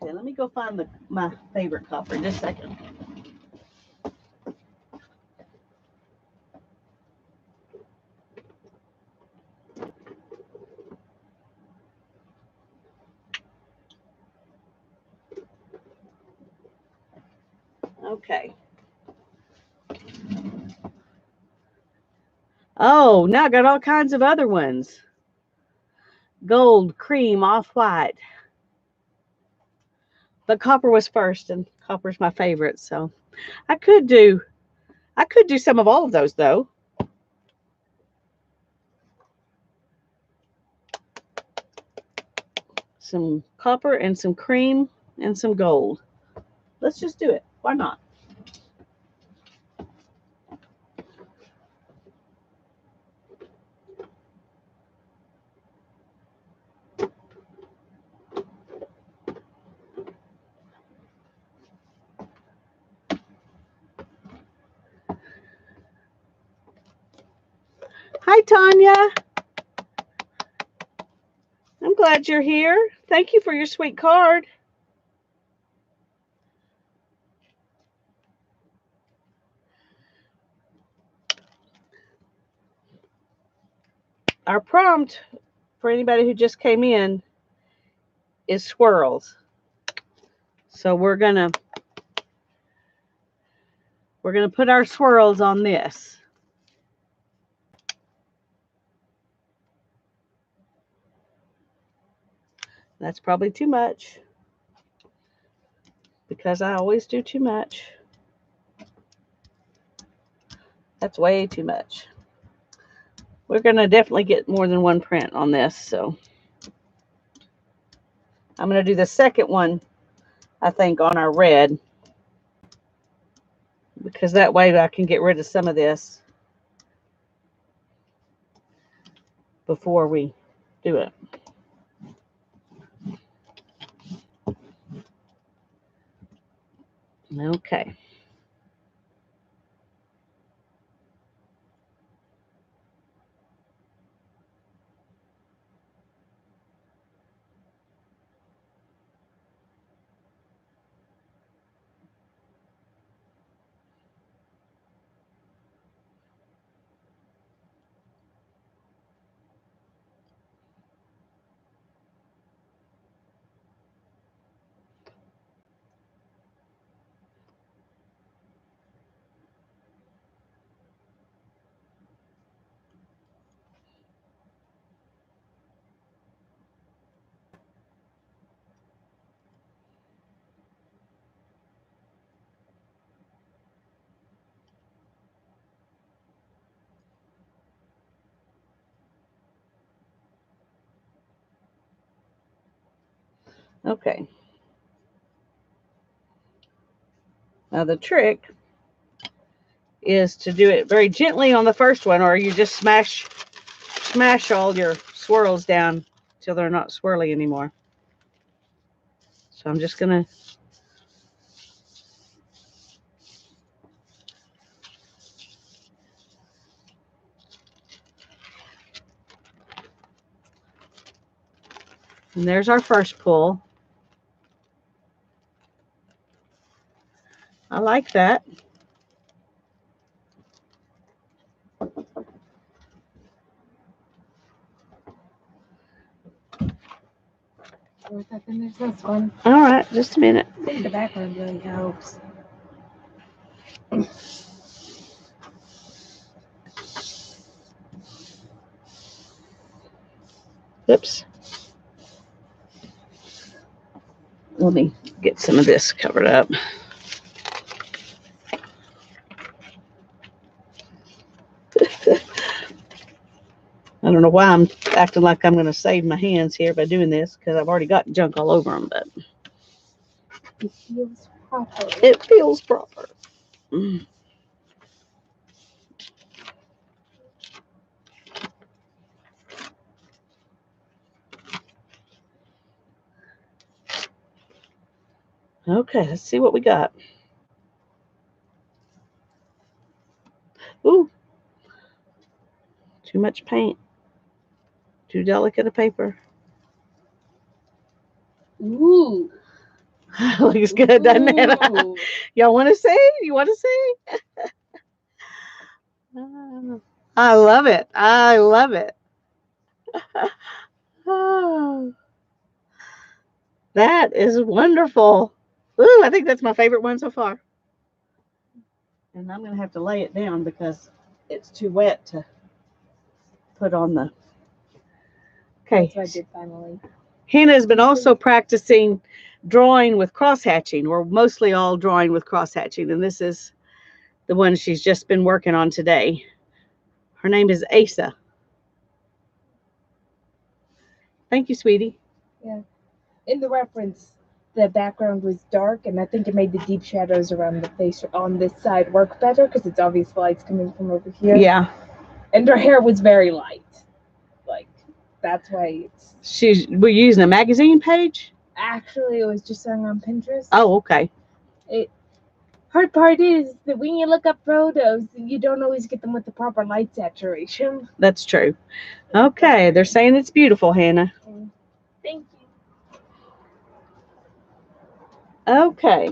Okay, let me go find my favorite copper in just a second. Okay. Oh, now I got all kinds of other ones. Gold, cream, off-white. But copper was first, and copper's my favorite, so I could do some of all of those though. Some copper and some cream and some gold. Let's just do it. Why not? Hi, Tanya. I'm glad you're here. Thank you for your sweet card. Our prompt for anybody who just came in is swirls. So we're gonna put our swirls on this. That's probably too much because I always do too much. That's way too much. We're gonna definitely get more than one print on this, so I'm gonna do the second one, I think, on our red, because that way I can get rid of some of this before we do it. Okay. Okay. Now the trick is to do it very gently on the first one, or you just smash all your swirls down till they're not swirly anymore. So I'm just gonna and there's our first pull. I like that. Then there's this one. All right, just a minute. I think the background really helps. Oops. Let me get some of this covered up. I don't know why I'm acting like I'm going to save my hands here by doing this, because I've already got junk all over them, but it feels proper. It feels proper. Mm. Okay, let's see what we got. Ooh, too much paint. Too delicate a paper. Ooh. Looks good, doesn't it? Y'all want to see? You want to see? I love it. I love it. Oh, that is wonderful. Ooh, I think that's my favorite one so far. And I'm going to have to lay it down because it's too wet to put on the... Okay. That's what I did finally. Hannah has been also practicing drawing with cross-hatching, or mostly all drawing with cross-hatching. And this is the one she's just been working on today. Her name is Asa. Thank you, sweetie. Yeah. In the reference, the background was dark, and I think it made the deep shadows around the face on this side work better because it's obvious the light's coming from over here. Yeah. And her hair was very light. Like, that's why it's... We're using a magazine page? Actually, it was just hung on Pinterest. Oh, okay. Hard part is that when you look up photos, you don't always get them with the proper light saturation. That's true. Okay, they're saying it's beautiful, Hannah. Thank you. Okay.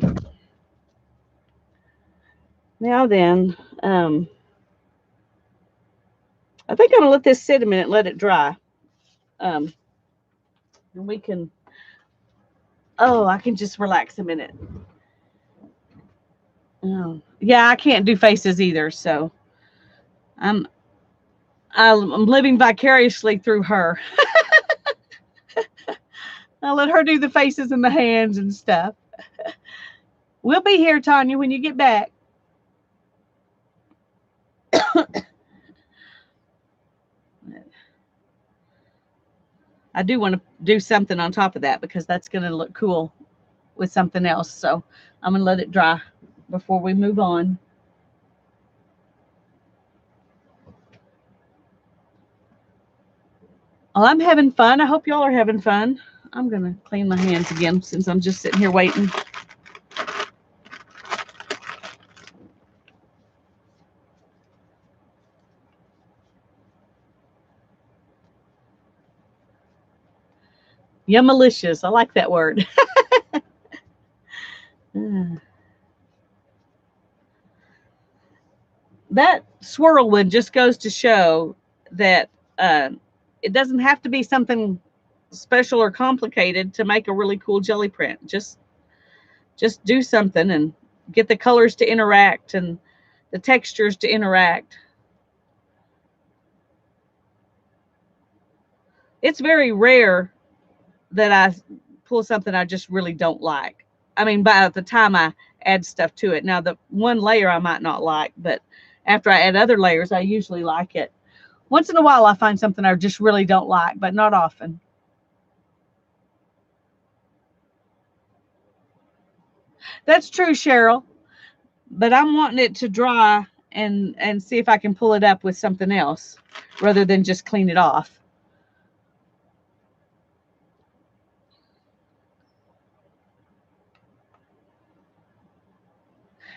Now then, I think I'm going to let this sit a minute and let it dry. And we can... Oh, I can just relax a minute. Oh, yeah, I can't do faces either, so I'm living vicariously through her. I'll let her do the faces and the hands and stuff. We'll be here, Tanya, when you get back. I do want to do something on top of that because that's going to look cool with something else. So I'm going to let it dry before we move on. Well, I'm having fun. I hope y'all are having fun. I'm going to clean my hands again since I'm just sitting here waiting. Yummalicious. I like that word. That swirl one just goes to show that it doesn't have to be something special or complicated to make a really cool jelly print. Just do something and get the colors to interact and the textures to interact. It's very rare that I pull something I just really don't like. I mean, by the time I add stuff to it. Now, the one layer I might not like, but after I add other layers, I usually like it. Once in a while, I find something I just really don't like, but not often. That's true, Cheryl. But I'm wanting it to dry and see if I can pull it up with something else rather than just clean it off.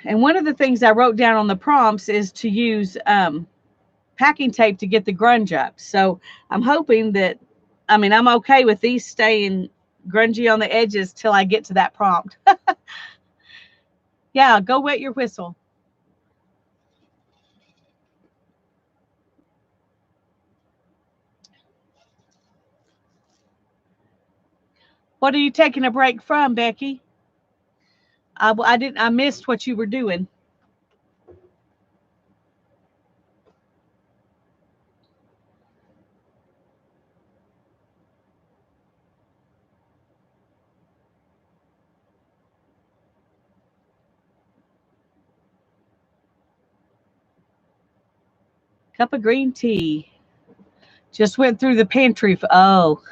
And one of the things I wrote down on the prompts is to use packing tape to get the grunge up. So I'm hoping that, I'm okay with these staying grungy on the edges till I get to that prompt. Yeah, go wet your whistle. What are you taking a break from, Becky? I missed what you were doing. Cup of green tea. Just went through the pantry. Oh.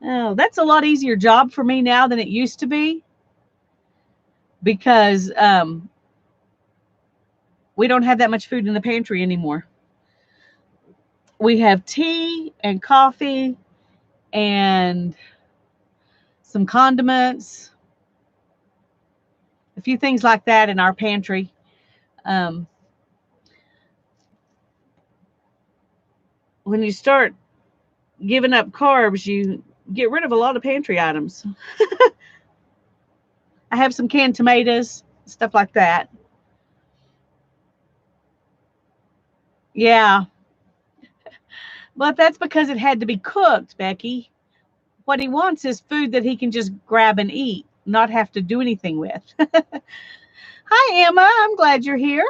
Oh, that's a lot easier job for me now than it used to be. Because we don't have that much food in the pantry anymore. We have tea and coffee and some condiments, a few things like that in our pantry. When you start giving up carbs, you get rid of a lot of pantry items. I have some canned tomatoes, stuff like that. Yeah. But that's because it had to be cooked, Becky. What he wants is food that he can just grab and eat, not have to do anything with. Hi, Emma. I'm glad you're here.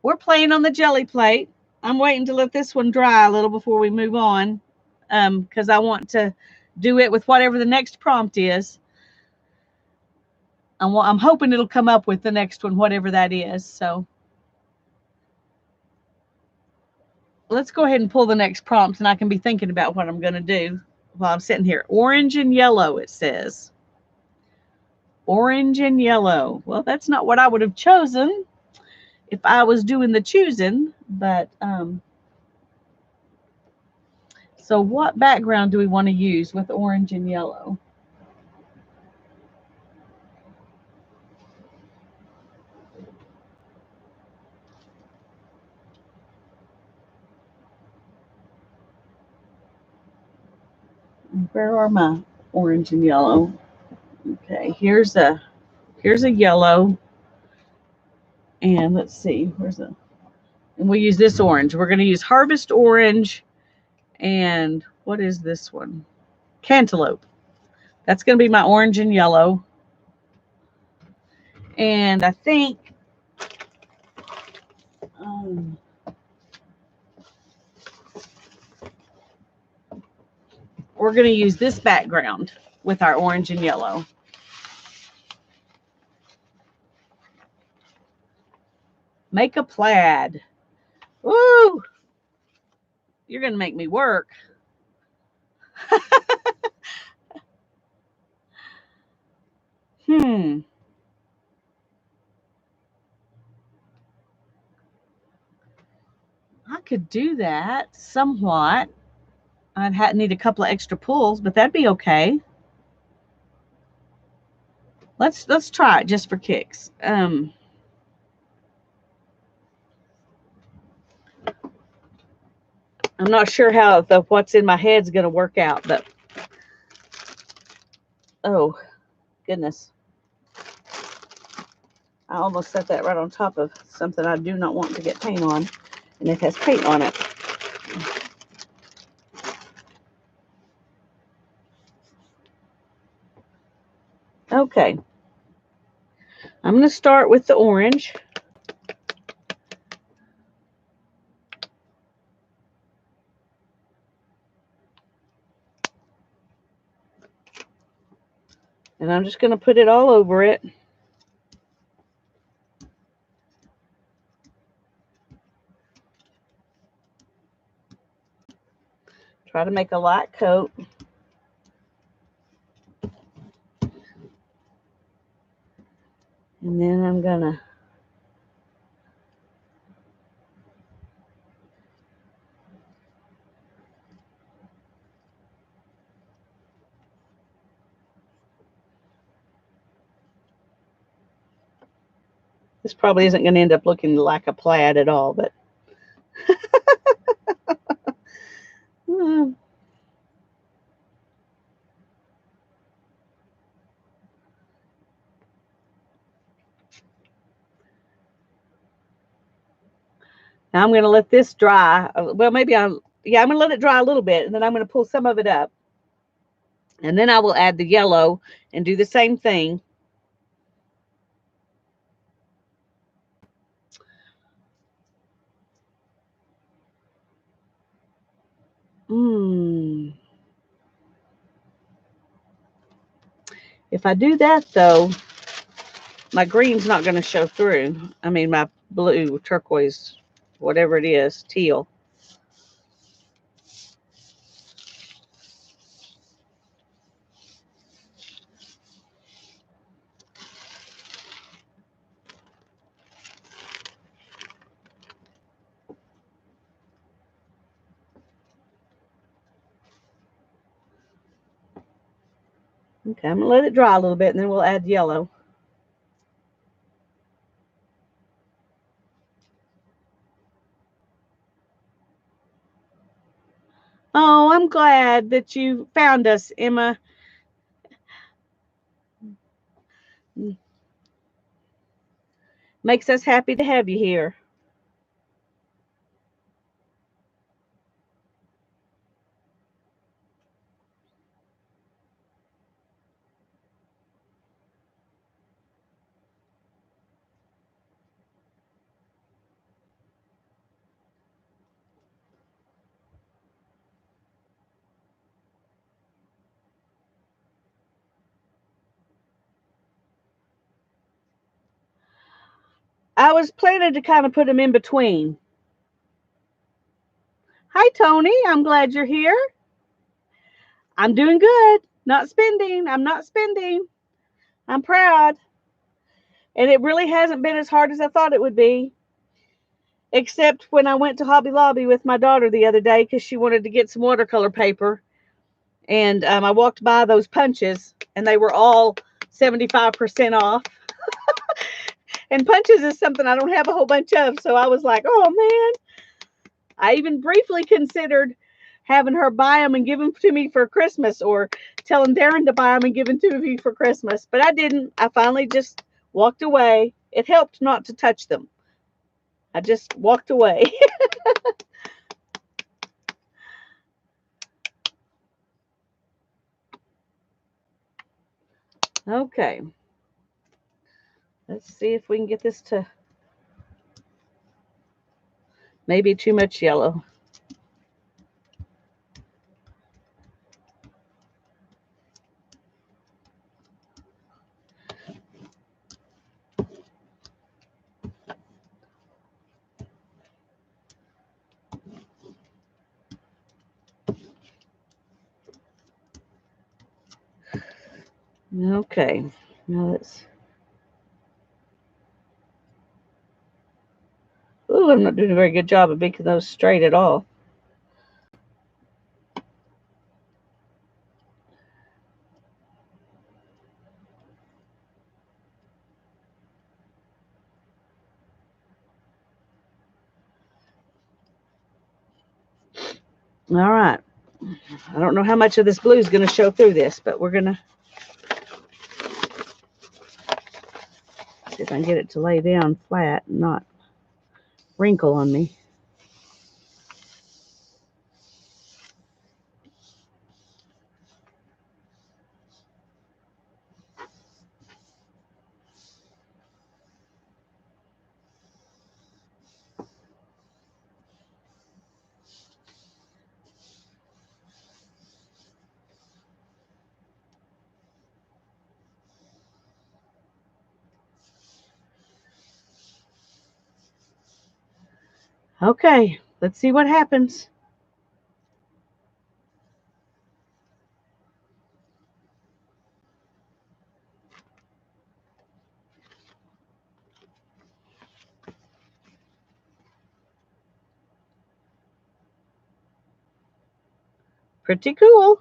We're playing on the Gelli plate. I'm waiting to let this one dry a little before we move on, because I want to do it with whatever the next prompt is. I'm hoping it'll come up with the next one, whatever that is. So let's go ahead and pull the next prompt, and I can be thinking about what I'm going to do while I'm sitting here. Orange and yellow, it says. Orange and yellow. Well, that's not what I would have chosen if I was doing the choosing, but so what background do we want to use with orange and yellow? Where are my orange and yellow? Okay, here's a yellow, and let's see, and we use this orange. We're going to use harvest orange, and what is this one? Cantaloupe. That's going to be my orange and yellow. And I think we're going to use this background with our orange and yellow. Make a plaid. Woo! You're going to make me work. I could do that somewhat. I'd need a couple of extra pulls, but that'd be okay. Let's try it just for kicks. I'm not sure how what's in my head's going to work out, but oh goodness, I almost set that right on top of something I do not want to get paint on, and it has paint on it. Okay, I'm going to start with the orange. And I'm just going to put it all over it. Try to make a light coat. And then I'm going to this probably isn't going to end up looking like a plaid at all, but now I'm going to let this dry. Well, maybe I'm going to let it dry a little bit, and then I'm going to pull some of it up. And then I will add the yellow and do the same thing. If I do that, though, my green's not going to show through. I mean, my blue, turquoise, whatever it is, teal. Okay, I'm going to let it dry a little bit, and then we'll add yellow. Oh, I'm glad that you found us, Emma. Makes us happy to have you here. I was planning to kind of put them in between. Hi, Tony. I'm glad you're here. I'm doing good. Not spending. I'm not spending. I'm proud. And it really hasn't been as hard as I thought it would be. Except when I went to Hobby Lobby with my daughter the other day because she wanted to get some watercolor paper. And I walked by those punches and they were all 75% off. And punches is something I don't have a whole bunch of. So I was like, oh man. I even briefly considered having her buy them and give them to me for Christmas, or telling Darren to buy them and give them to me for Christmas. But I didn't. I finally just walked away. It helped not to touch them. I just walked away. Okay. Let's see if we can get this to maybe too much yellow. Okay. Now let's. Ooh, I'm not doing a very good job of making those straight at all. All right. I don't know how much of this blue is going to show through this, but we're going to see if I can get it to lay down flat and not wrinkle on me. Okay, let's see what happens. Pretty cool.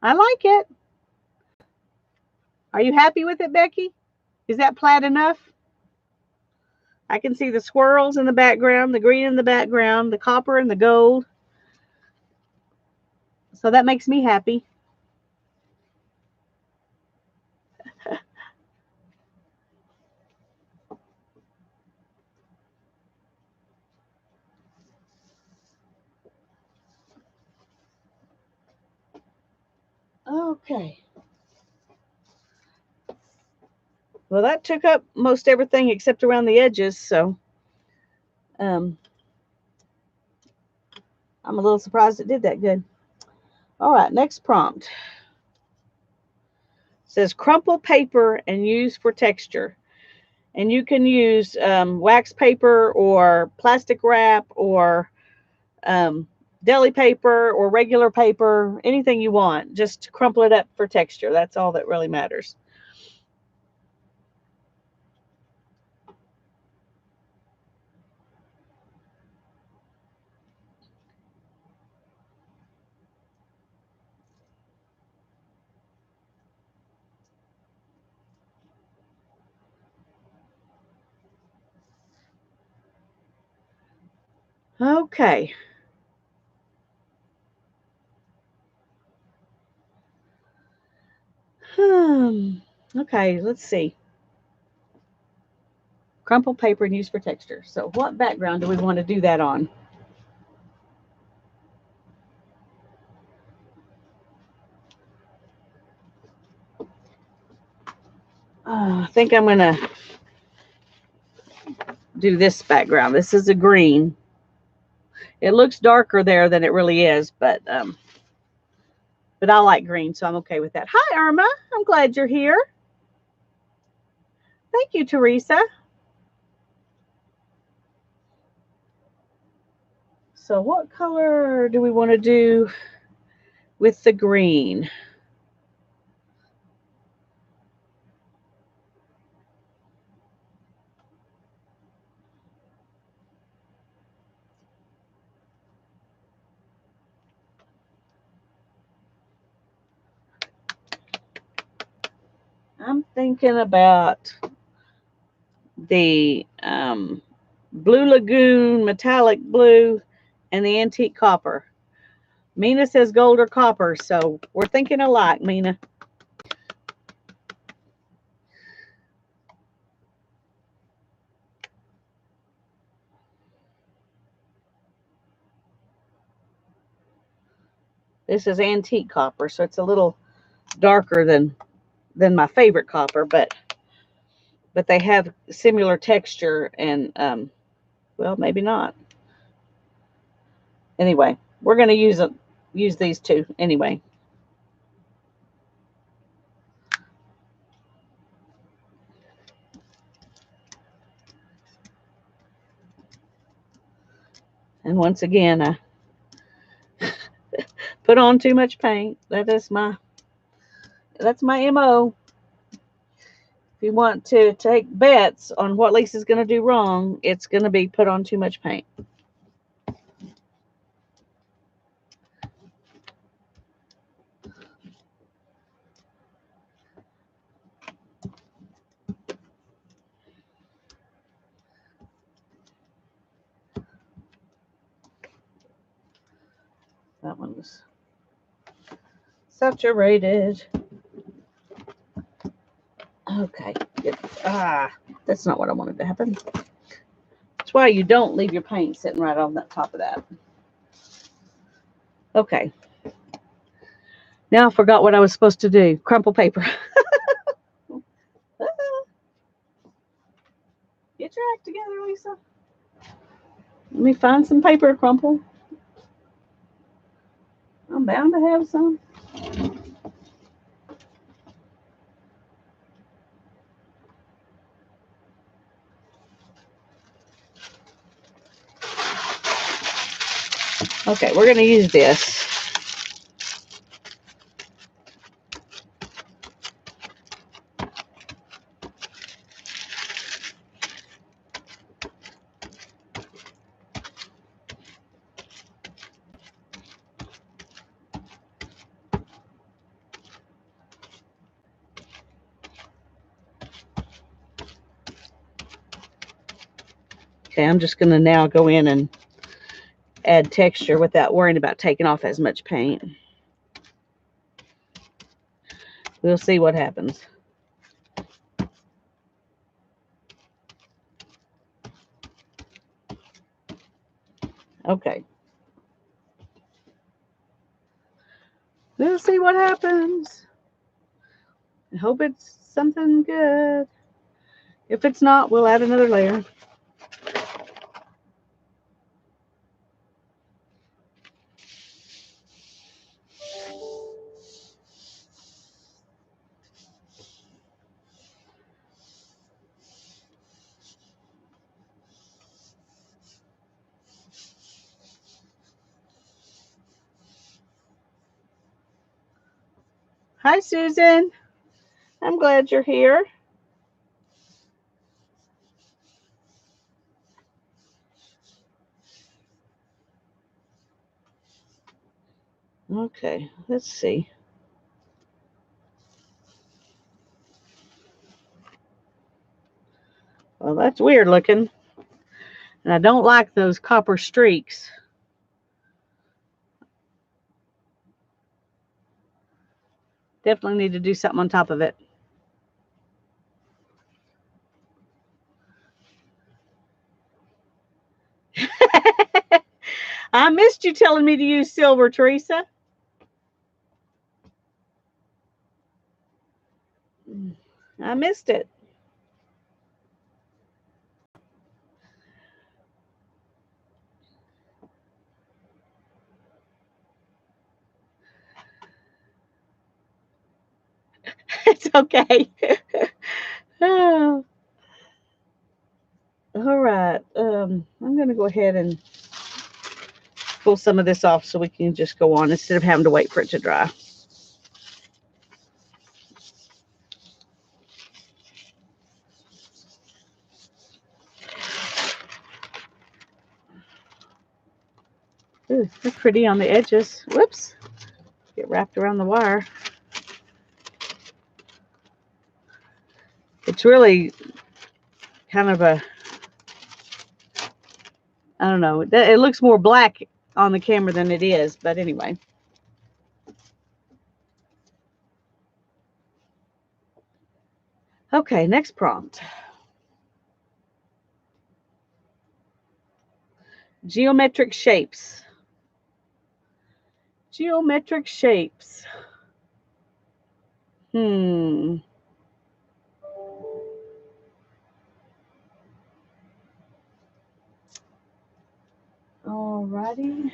I like it. Are you happy with it, Becky? Is that plaid enough? I can see the swirls in the background, the green in the background, the copper and the gold. So that makes me happy. Okay. Well, that took up most everything except around the edges, so I'm a little surprised it did that good. All right, next prompt. It says crumple paper and use for texture. And you can use wax paper or plastic wrap or deli paper or regular paper, anything you want. Just crumple it up for texture. That's all that really matters. Okay. Okay, let's see. Crumple paper and use for texture. So what background do we want to do that on? I think I'm going to do this background. This is a green. It looks darker there than it really is, but I like green, so I'm okay with that. Hi, Irma. I'm glad you're here. Thank you, Teresa. So what color do we want to do with the green? I'm thinking about the Blue Lagoon metallic blue and the antique copper. Mina says gold or copper, so we're thinking alike, Mina. This is antique copper, so it's a little darker than my favorite copper, but they have similar texture and well, maybe not. Anyway, we're going to use these two anyway. And once again, I put on too much paint. That's my MO. If you want to take bets on what Lisa's going to do wrong, it's going to be put on too much paint. That one's saturated. Okay. That's not what I wanted to happen. That's why you don't leave your paint sitting right on that top of that. Okay. Now I forgot what I was supposed to do. Crumple paper. Get your act together, Lisa. Let me find some paper to crumple. I'm bound to have some. Okay, we're going to use this. Okay, I'm just going to now go in and add texture without worrying about taking off as much paint. We'll see what happens. Okay. We'll see what happens. I hope it's something good. If it's not, we'll add another layer. Hi, Susan. I'm glad you're here. Okay, let's see. Well, that's weird looking. And I don't like those copper streaks. Definitely need to do something on top of it. I missed you telling me to use silver, Teresa. I missed it. It's okay. Oh. All right. I'm going to go ahead and pull some of this off so we can just go on instead of having to wait for it to dry. Ooh, they're pretty on the edges. Whoops. Get wrapped around the wire. It's really kind of a, I don't know. It looks more black on the camera than it is, but anyway. Okay, next prompt. Geometric shapes. Geometric shapes. Alrighty.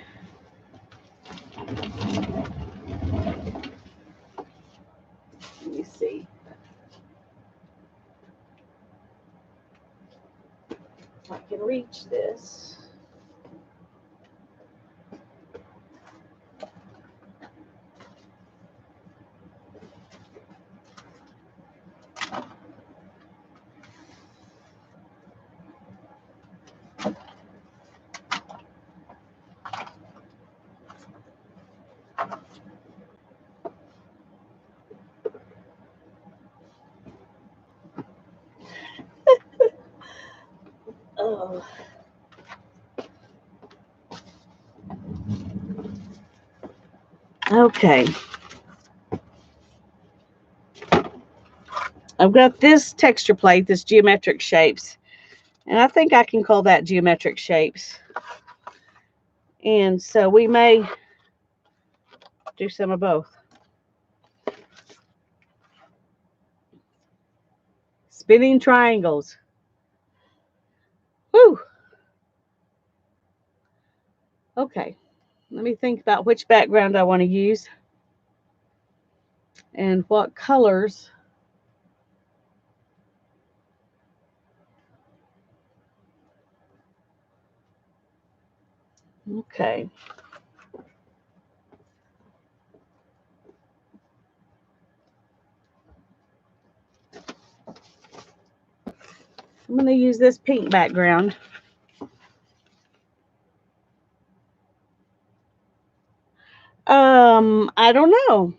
Let me see. If I can reach this. Oh. Okay. I've got this texture plate, this geometric shapes, and I think I can call that geometric shapes. And so we may do some of both. Spinning triangles. Whew. Okay. Let me think about which background I want to use and what colors. Okay. I'm going to use this pink background. I don't know.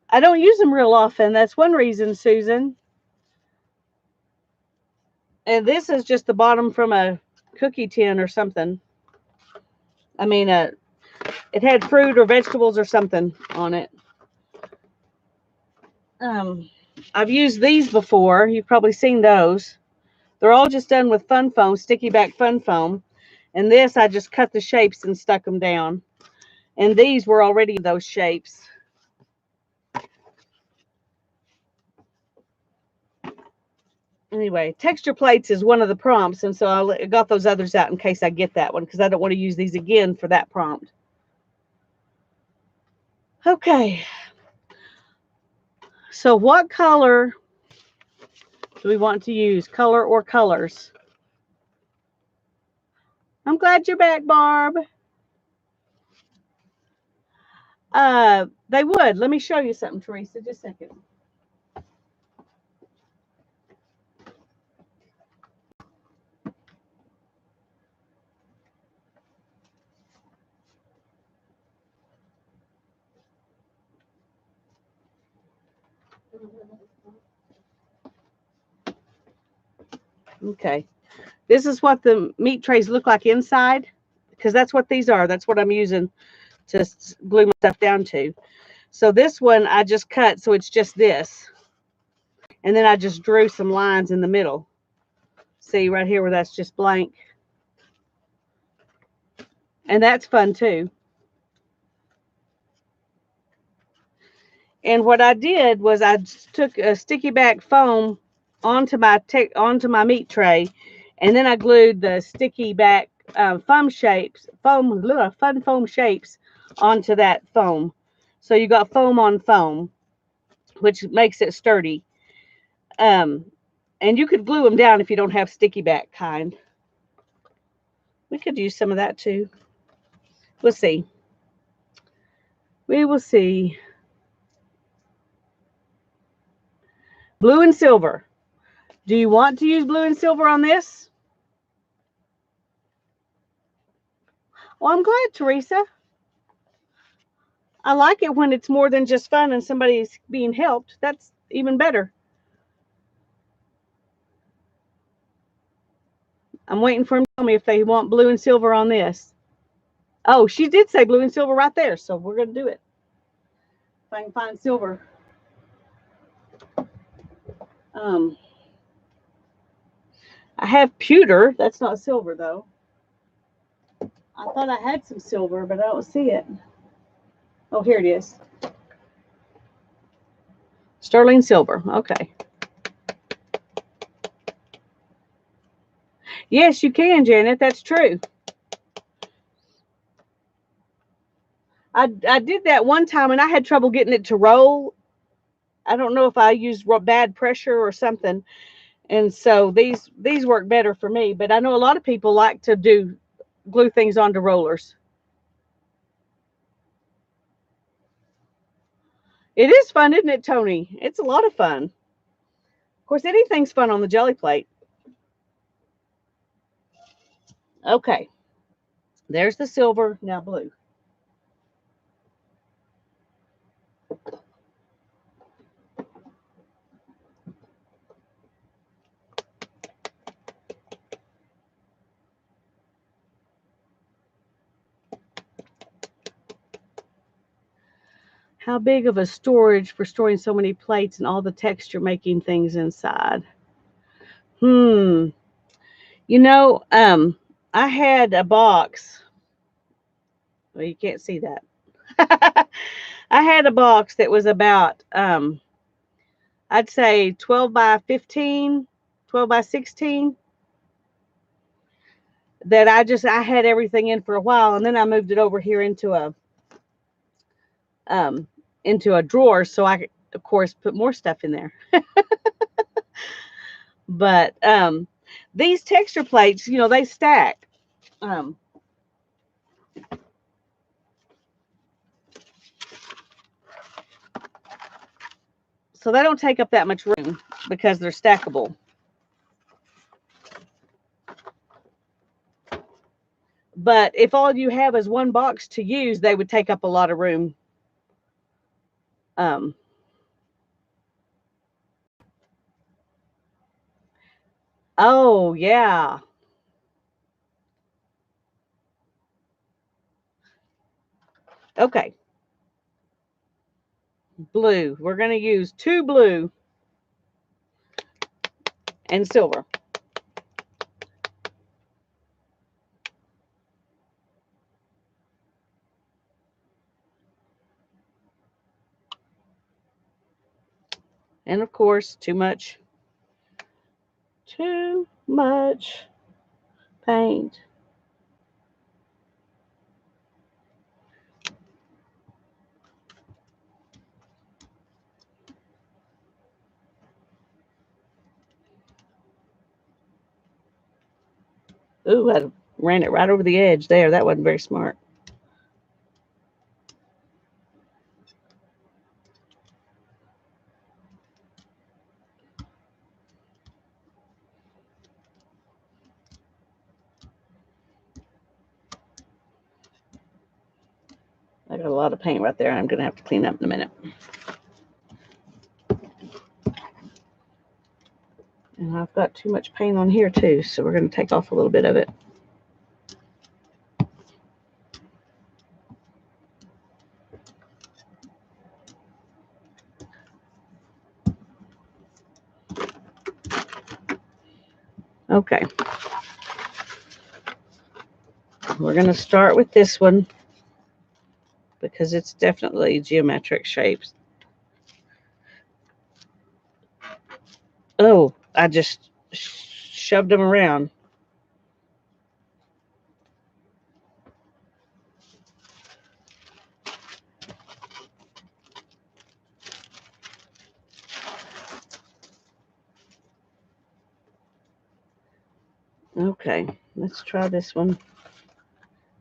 I don't use them real often. That's one reason, Susan. And this is just the bottom from a cookie tin or something. I mean, it had fruit or vegetables or something on it. I've used these before. You've probably seen those. They're all just done with fun foam, sticky back fun foam. And this, I just cut the shapes and stuck them down. And these were already those shapes. Anyway, texture plates is one of the prompts, and so I got those others out in case I get that one, because I don't want to use these again for that prompt. Okay. So what color do we want to use? Color or colors? I'm glad you're back, Barb. They would. Let me show you something, Teresa. Just a second. Okay. This is what the meat trays look like inside, because that's what these are. That's what I'm using to glue my stuff down to. So this one I just cut, so it's just this. And then I just drew some lines in the middle. See right here where that's just blank. And that's fun too. And what I did was I took a sticky back foam onto my meat tray, and then I glued the sticky back fun foam shapes onto that foam. So you got foam on foam, which makes it sturdy. And you could glue them down if you don't have sticky back kind. We could use some of that too. We'll see. We will see. Blue and silver. Do you want to use blue and silver on this? Well, I'm glad, Teresa. I like it when it's more than just fun and somebody's being helped. That's even better. I'm waiting for them to tell me if they want blue and silver on this. Oh, she did say blue and silver right there, so we're going to do it. If I can find silver. I have pewter. That's not silver, though. I thought I had some silver, but I don't see it. Oh, here it is. Sterling silver. Okay. Yes, you can, Janet. That's true. I did that one time, and I had trouble getting it to roll. I don't know if I used bad pressure or something. And so these work better for me. But I know a lot of people like to glue things onto rollers. It is fun, isn't it, Tony? It's a lot of fun. Of course, anything's fun on the jelly plate. Okay. There's the silver, now blue. How big of a storage for storing so many plates and all the texture making things inside? You know, I had a box. Well, you can't see that. I had a box that was about, I'd say 12 by 15, 12 by 16, that I had everything in for a while, and then I moved it over here into a drawer, so I could, of course, put more stuff in there. But these texture plates, they stack. So they don't take up that much room because they're stackable. But if all you have is one box to use, they would take up a lot of room. Oh, yeah. Okay. Blue. We're going to use 2 blue and silver. And of course, too much paint. Ooh, I ran it right over the edge there. That wasn't very smart. I got a lot of paint right there. I'm going to have to clean up in a minute. And I've got too much paint on here too, so we're going to take off a little bit of it. Okay. We're going to start with this one because it's definitely geometric shapes. Oh, I just shoved them around. Okay, let's try this one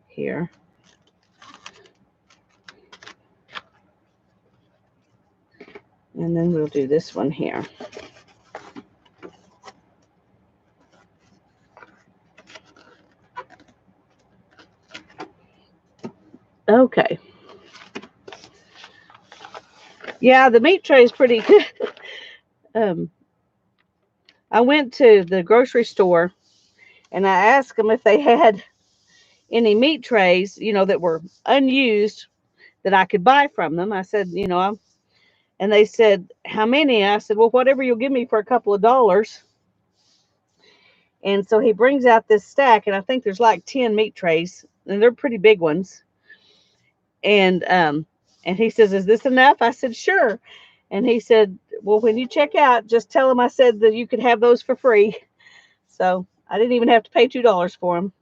here. And then we'll do this one here. Okay. Yeah, the meat tray is pretty good. I went to the grocery store and I asked them if they had any meat trays, that were unused that I could buy from them. I said, and they said, how many? I said, well, whatever you'll give me for a couple of dollars. And so he brings out this stack, and I think there's like 10 meat trays, and they're pretty big ones. And he says, is this enough? I said, sure. And he said, well, when you check out, just tell him I said that you could have those for free. So I didn't even have to pay $2 for them.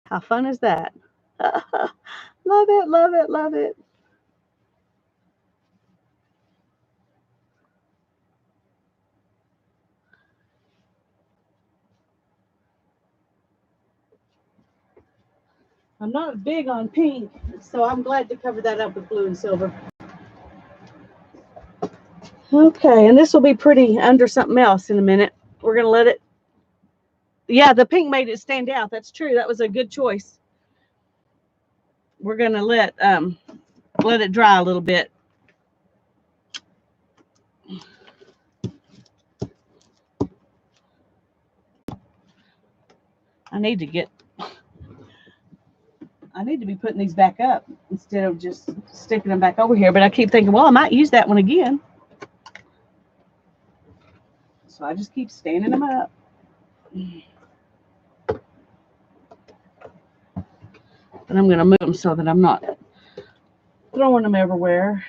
How fun is that? Love it, love it, love it. I'm not big on pink, so I'm glad to cover that up with blue and silver. Okay, and this will be pretty under something else in a minute. We're going to let it. Yeah, the pink made it stand out. That's true. That was a good choice. We're going to let it dry a little bit. I need to be putting these back up instead of just sticking them back over here. But I keep thinking, well, I might use that one again. So I just keep standing them up. And I'm going to move them so that I'm not throwing them everywhere.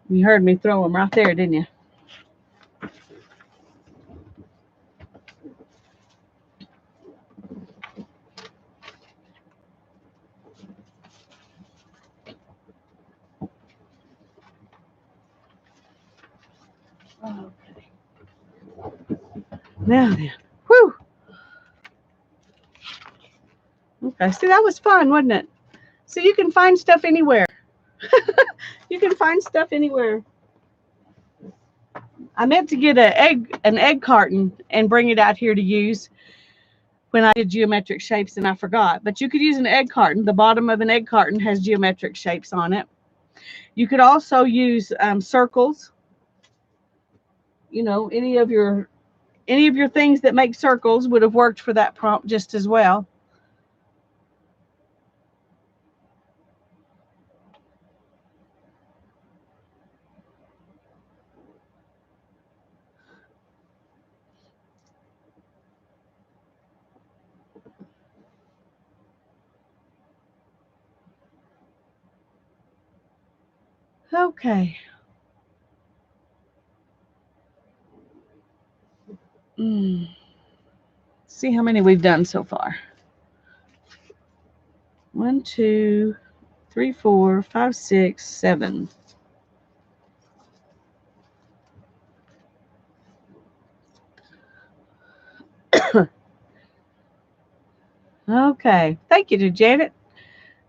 You heard me throw them right there, didn't you? Okay. Now then. Whew. Okay. See, that was fun, wasn't it? So you can find stuff anywhere. You can find stuff anywhere. I meant to get an egg carton and bring it out here to use when I did geometric shapes, and I forgot. But you could use an egg carton. The bottom of an egg carton has geometric shapes on it. You could also use circles. Any of your things that make circles would have worked for that prompt just as well. Okay. See how many we've done so far. 1, 2, 3, 4, 5, 6, 7. Okay. Thank you to Janet.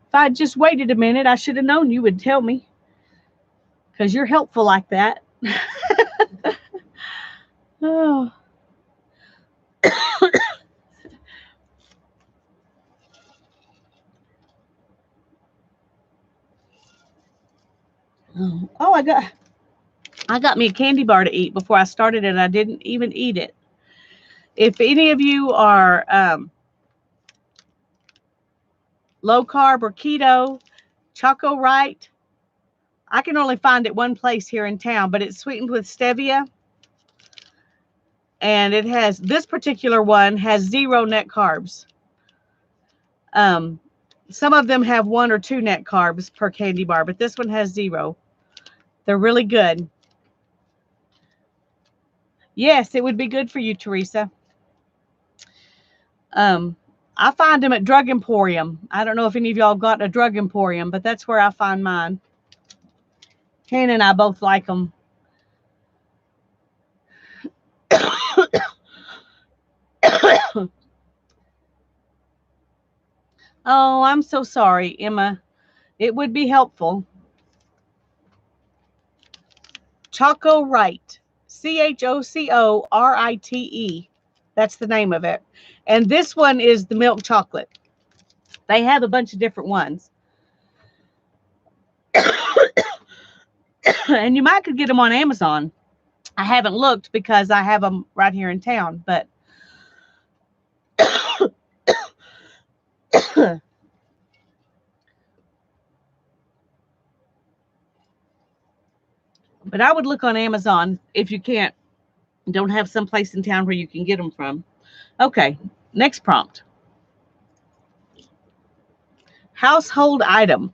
If I just waited a minute, I should have known you would tell me, because you're helpful like that. Oh. Oh, I got me a candy bar to eat before I started, and I didn't even eat it. If any of you are low carb or keto, Choco Right, I can only find it one place here in town, but it's sweetened with stevia. And it has, this particular one has 0 net carbs. Some of them have 1 or 2 net carbs per candy bar, but this one has 0. They're really good. Yes, it would be good for you, Teresa. I I find them at Drug Emporium. I don't know if any of y'all got a Drug Emporium, but that's where I find mine. Hannah and I both like them. Oh, I'm so sorry, Emma. It would be helpful. Choco-Rite. Chocorite. That's the name of it. And this one is the milk chocolate. They have a bunch of different ones. And you might could get them on Amazon. I haven't looked because I have them right here in town, but but I would look on Amazon if you don't have some place in town where you can get them from. Okay, next prompt. Household item.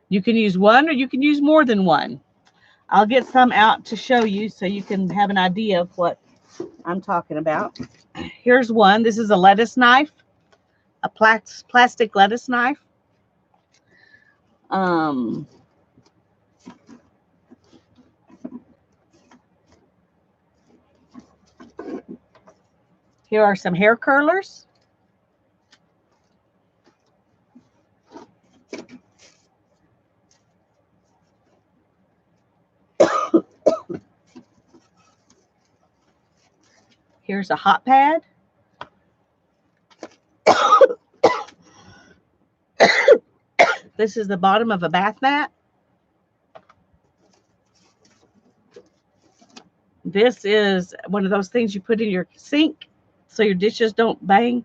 You can use one or you can use more than one. I'll get some out to show you so you can have an idea of what I'm talking about. Here's one. This is a lettuce knife, a plastic lettuce knife. Here are some hair curlers. Here's a hot pad. This is the bottom of a bath mat. This is one of those things you put in your sink so your dishes don't bang.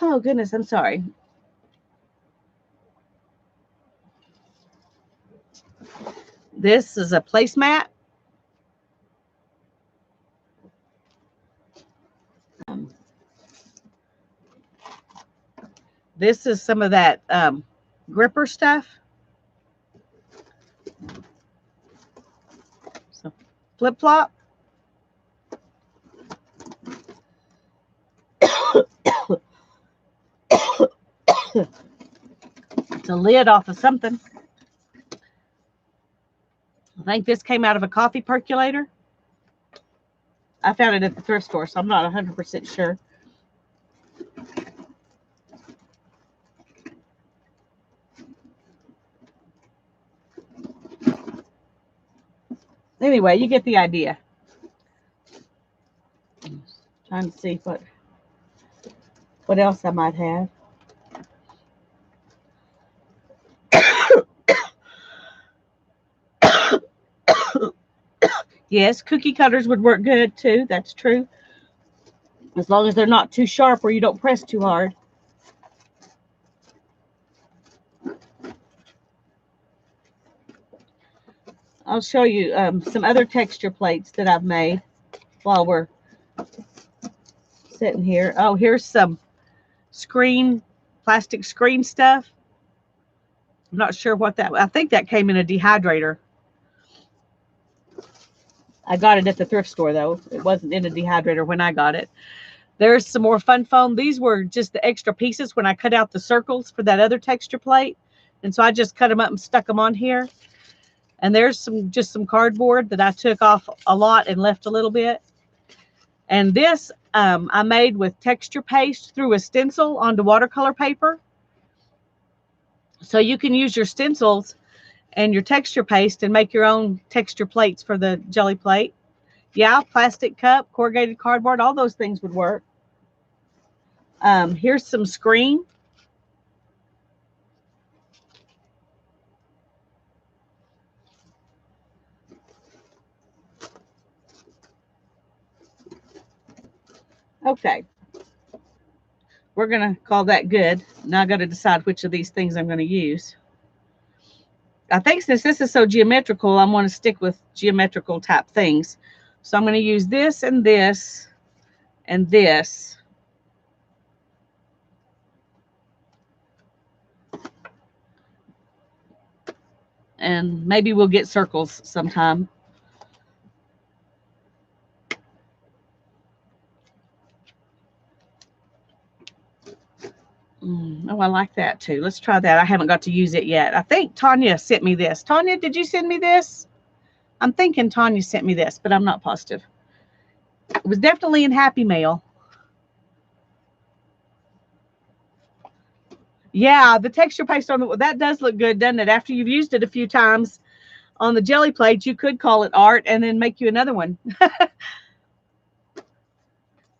Oh, goodness, I'm sorry. This is a placemat. This is some of that gripper stuff. So, flip-flop. It's a lid off of something. I think this came out of a coffee percolator. I found it at the thrift store, so I'm not 100% sure. Anyway, you get the idea. I'm trying to see what else I might have. Yes, cookie cutters would work good too. That's true. As long as they're not too sharp or you don't press too hard. I'll show you some other texture plates that I've made while we're sitting here. Oh, here's some plastic screen stuff. I'm not sure what I think that came in a dehydrator. I got it at the thrift store, though. It wasn't in a dehydrator when I got it. There's some more fun foam. These were just the extra pieces when I cut out the circles for that other texture plate. And so I just cut them up and stuck them on here. And there's just some cardboard that I took off a lot and left a little bit. And this I made with texture paste through a stencil onto watercolor paper. So you can use your stencils and your texture paste and make your own texture plates for the jelly plate. Yeah, plastic cup, corrugated cardboard, all those things would work. Here's some screen. Okay. We're going to call that good. Now I got to decide which of these things I'm going to use. I think since this is so geometrical, I'm going to stick with geometrical type things. So I'm going to use this and this and this. And maybe we'll get circles sometime. Oh, I like that too. Let's try that. I haven't got to use it yet. I think Tanya sent me this. Tanya, did you send me this? I'm thinking Tanya sent me this, but I'm not positive. It was definitely in Happy Mail. Yeah, the texture paste on that does look good, doesn't it? After you've used it a few times on the jelly plate, you could call it art and then make you another one.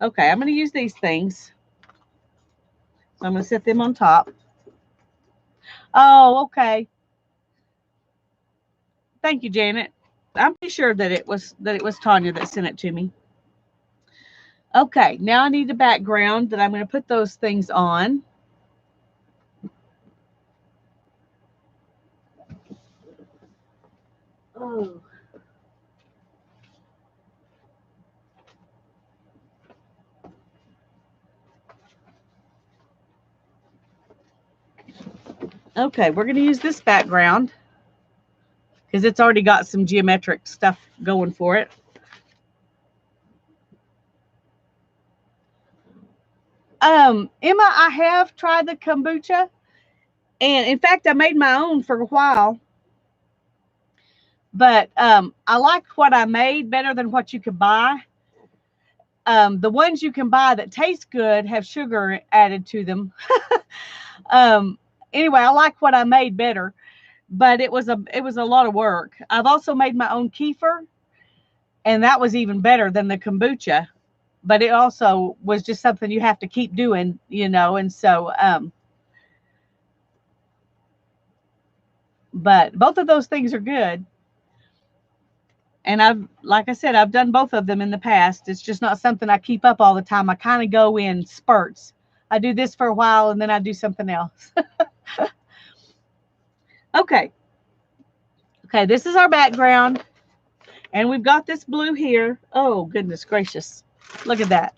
Okay, I'm going to use these things. So I'm going to set them on top. Oh, okay. Thank you, Janet. I'm pretty sure that it was Tanya that sent it to me. Okay, now I need a background that I'm going to put those things on. Oh. Okay, we're going to use this background because it's already got some geometric stuff going for it. Emma, I have tried the kombucha, and in fact, I made my own for a while. But I like what I made better than what you could buy. The ones you can buy that taste good have sugar added to them. Anyway, I like what I made better, but it was a lot of work. I've also made my own kefir, and that was even better than the kombucha. But it also was just something you have to keep doing, and so but both of those things are good. And like I said, I've done both of them in the past. It's just not something I keep up all the time. I kind of go in spurts. I do this for a while and then I do something else. Okay. Okay, this is our background. And we've got this blue here. Oh, goodness gracious. Look at that.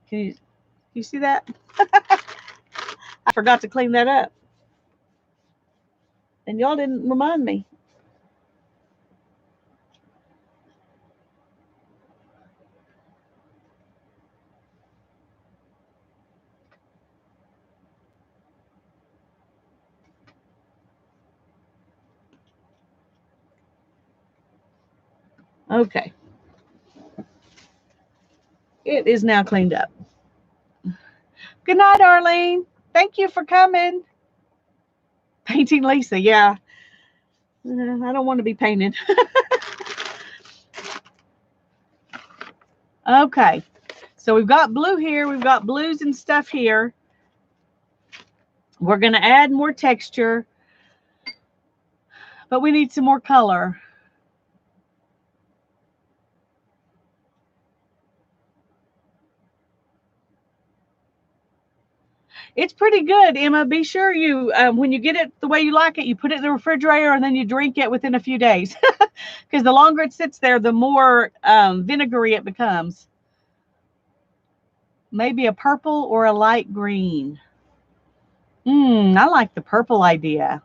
Can you see that? I forgot to clean that up. And y'all didn't remind me. Okay. It is now cleaned up. Good night, Arlene. Thank you for coming. Painting Lisa, yeah. I don't want to be painted. Okay. So we've got blue here. We've got blues and stuff here. We're going to add more texture, but we need some more color. It's pretty good, Emma. Be sure you, when you get it the way you like it, you put it in the refrigerator and then you drink it within a few days. Because the longer it sits there, the more vinegary it becomes. Maybe a purple or a light green. I like the purple idea.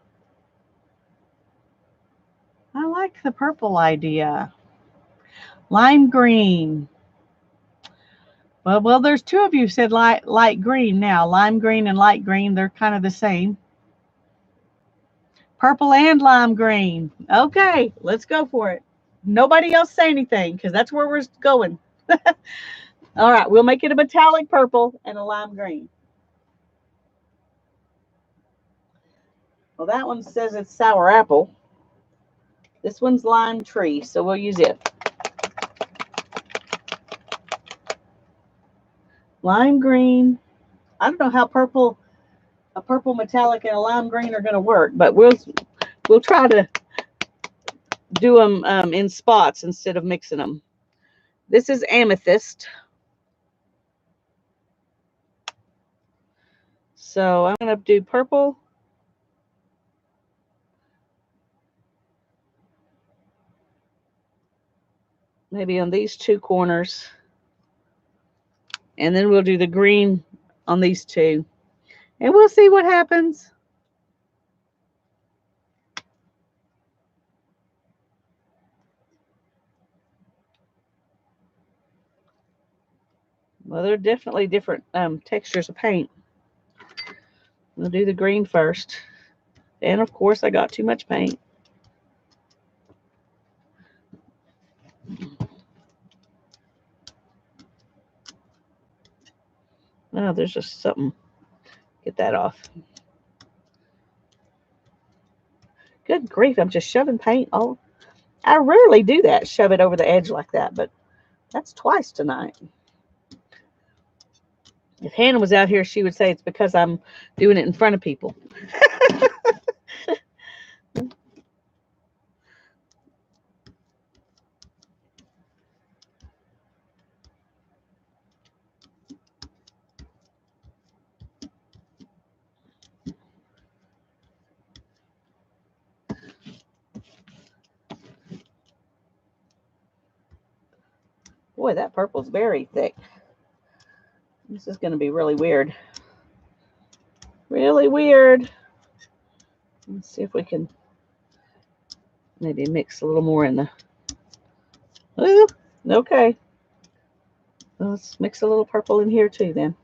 I like the purple idea. Lime green. Well, there's two of you said light green now. Lime green and light green, they're kind of the same. Purple and lime green. Okay, let's go for it. Nobody else say anything because that's where we're going. All right, we'll make it a metallic purple and a lime green. Well, that one says it's sour apple. This one's lime tree, so we'll use it. Lime green. I don't know how a purple metallic and a lime green are going to work, but we'll try to do them in spots instead of mixing them. This is amethyst. So I'm going to do purple. Maybe on these two corners. And then we'll do the green on these two. And we'll see what happens. Well, they're definitely different textures of paint. I'll do the green first. And of course I got too much paint. Oh, there's just something. Get that off. Good grief, I'm just shoving paint all. I rarely do that, shove it over the edge like that, but that's twice tonight. If Hannah was out here, she would say it's because I'm doing it in front of people. Boy, that purple's very thick. This is going to be really weird. Really weird. Let's see if we can maybe mix a little more in the... Ooh, okay. Let's mix a little purple in here too then.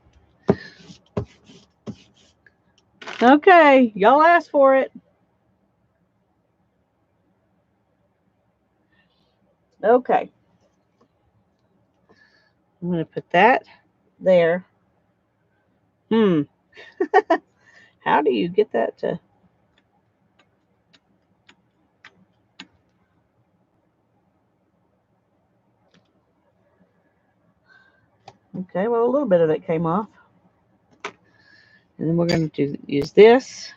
Okay, y'all asked for it. Okay. I'm going to put that there. How do you get that to... Okay, well, a little bit of it came off. And then we're going to use this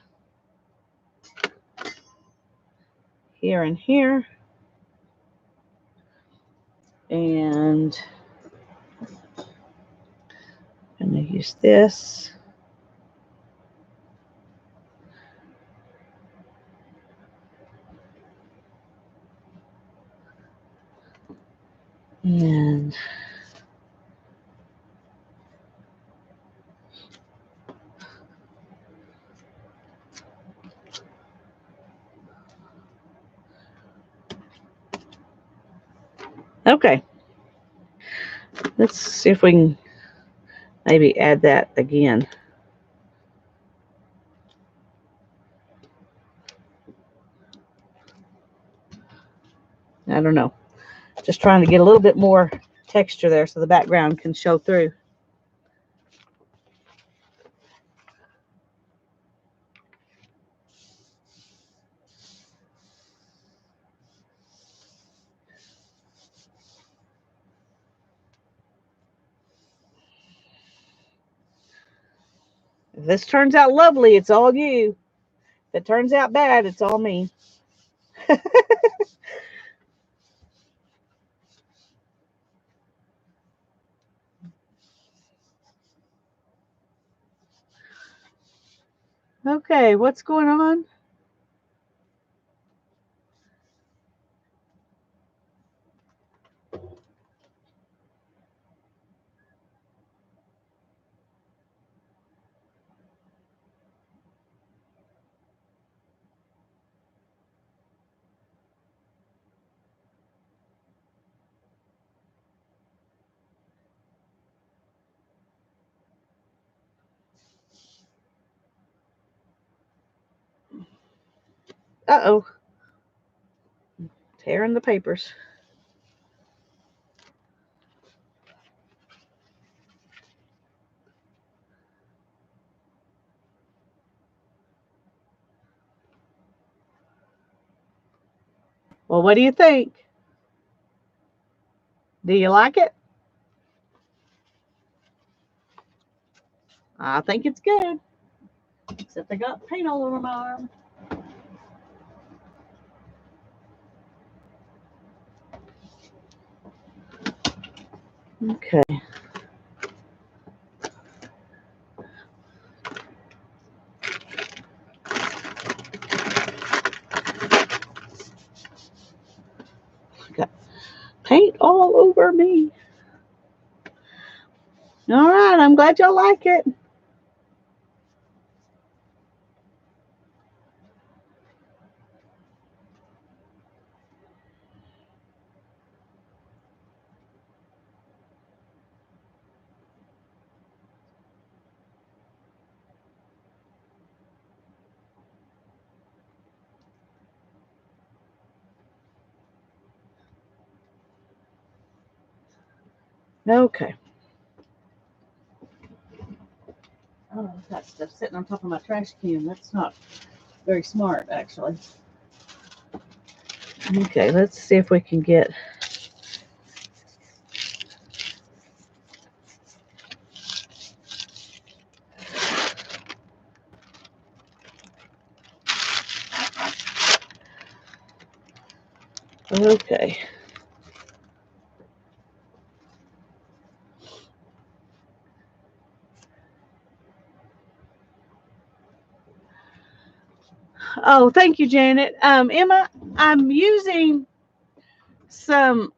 here and here. And I'm going to use this. And okay. Let's see if we can maybe add that again. I don't know. Just trying to get a little bit more texture there so the background can show through. If this turns out lovely, it's all you. If it turns out bad, it's all me. Okay, what's going on? Uh-oh. Tearing the papers. Well, what do you think? Do you like it? I think it's good. Except I got paint all over my arm. Okay. Got paint all over me. All right, I'm glad y'all like it. Okay. Oh, I've got stuff sitting on top of my trash can. That's not very smart, actually. Okay, let's see if we can get. Okay. Oh, thank you, Janet. Emma, I'm using some.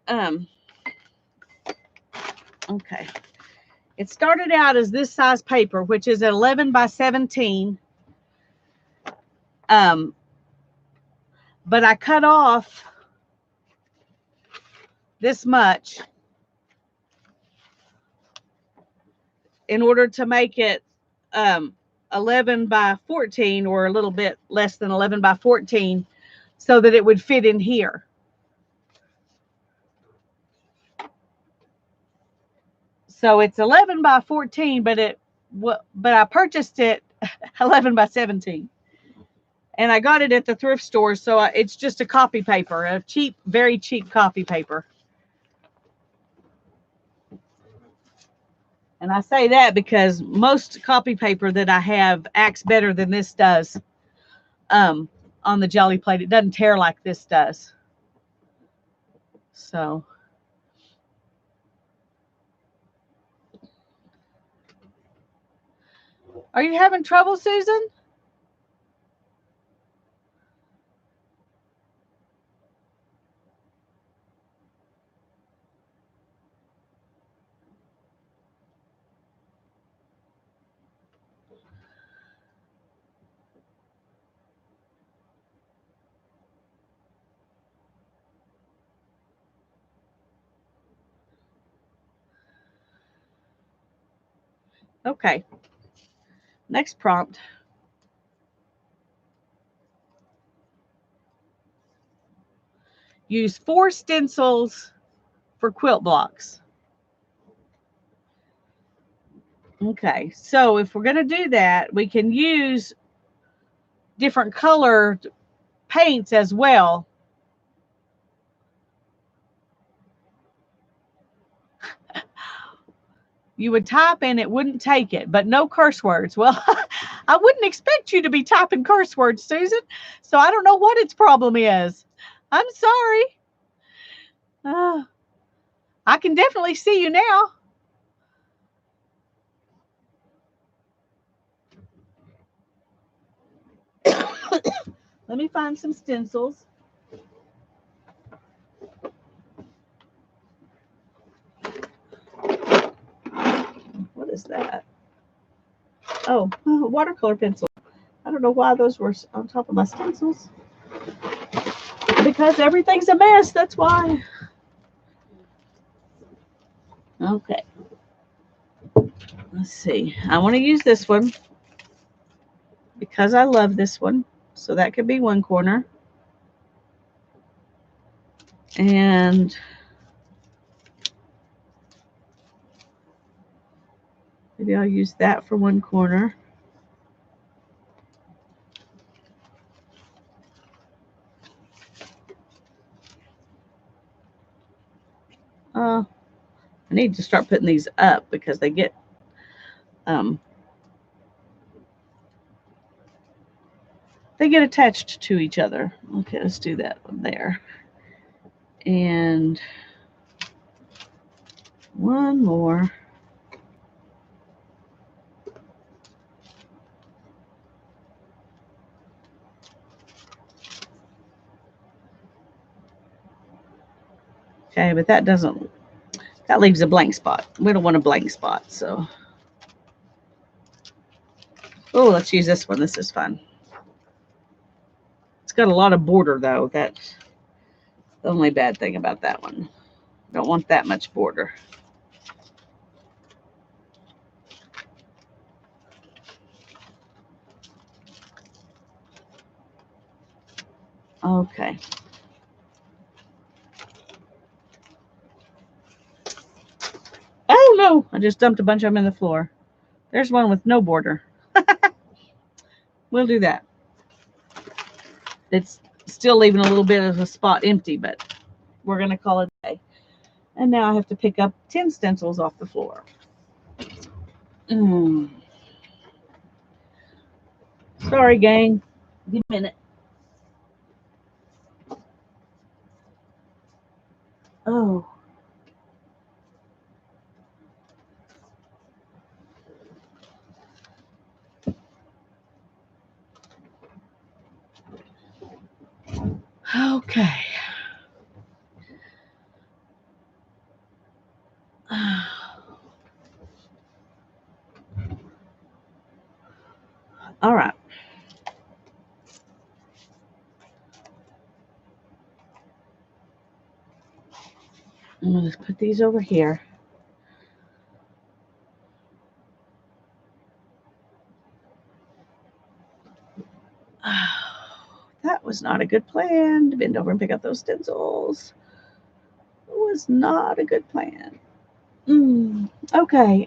Okay. It started out as this size paper, which is 11 by 17. But I cut off this much in order to make it 11 by 14, or a little bit less than 11 by 14, so that it would fit in here. So it's 11 by 14, but I purchased it 11 by 17. And I got it at the thrift store, so it's just a copy paper, a cheap, very cheap copy paper. And I say that because most copy paper that I have acts better than this does on the Gelli plate. It doesn't tear like this does. So. Are you having trouble, Susan? Okay. Next prompt. Use 4 stencils for quilt blocks. Okay, so if we're going to do that, we can use different colored paints as well. You would type and it wouldn't take it, but no curse words. Well, I wouldn't expect you to be typing curse words, Susan. So I don't know what its problem is. I'm sorry. I can definitely see you now. Let me find some stencils. What is that? Oh, watercolor pencil. I don't know why those were on top of my stencils. Because everything's a mess, that's why. Okay. Let's see. I want to use this one because I love this one. So that could be one corner. And maybe I'll use that for one corner. I need to start putting these up because they get attached to each other. Okay, let's do that one there. And one more. Okay, but that leaves a blank spot. We don't want a blank spot, so. Oh, let's use this one. This is fun. It's got a lot of border, though. That's the only bad thing about that one. Don't want that much border. Okay. Oh, I just dumped a bunch of them in the floor. There's one with no border. We'll do that. It's still leaving a little bit of a spot empty, but we're going to call it a day. And now I have to pick up 10 stencils off the floor. Sorry, gang. Give me a minute. Oh. Okay. All right. I'm going to put these over here. That was not a good plan to bend over and pick up those stencils. It was not a good plan. Okay.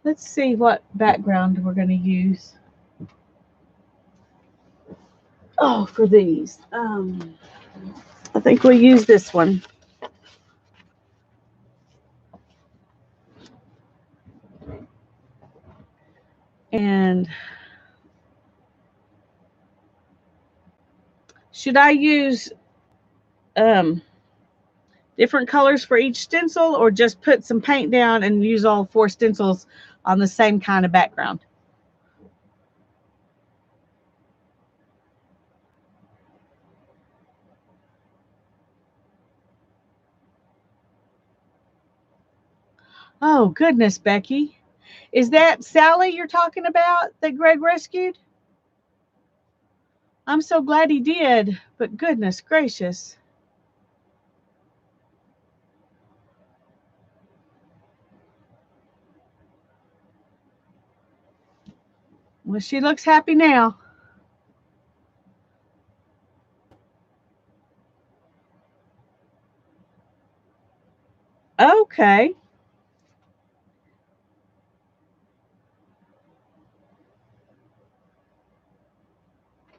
Let's see what background we're going to use. Oh, for these. I think we'll use this one. And should I use different colors for each stencil, or just put some paint down and use all 4 stencils on the same kind of background? Oh, goodness, Becky. Is that Sally you're talking about that Greg rescued? I'm so glad he did, but goodness gracious. Well, she looks happy now. Okay.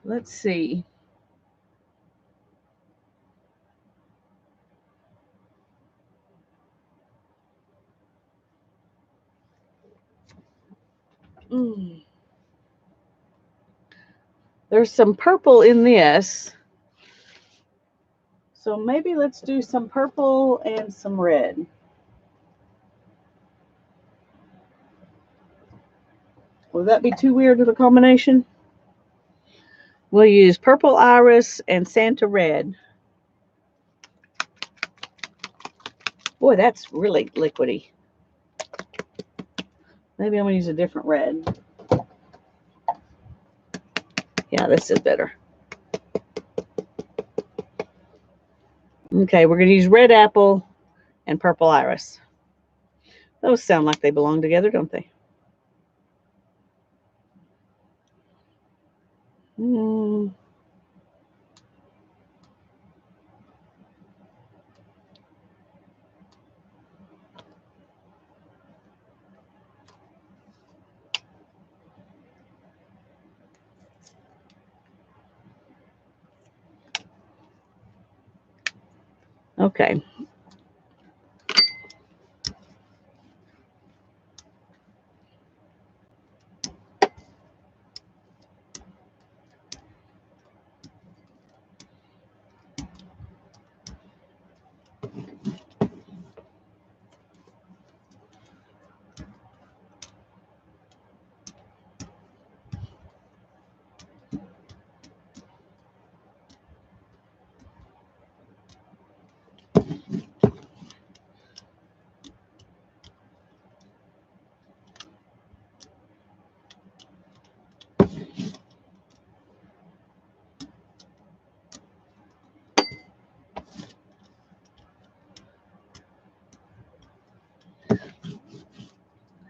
Let's see. There's some purple in this. So maybe let's do some purple and some red. Will that be too weird of a combination? We'll use purple iris and Santa red. Boy, that's really liquidy. Maybe I'm going to use a different red. Yeah, this is better. Okay, we're going to use red apple and purple iris. Those sound like they belong together, don't they? Okay.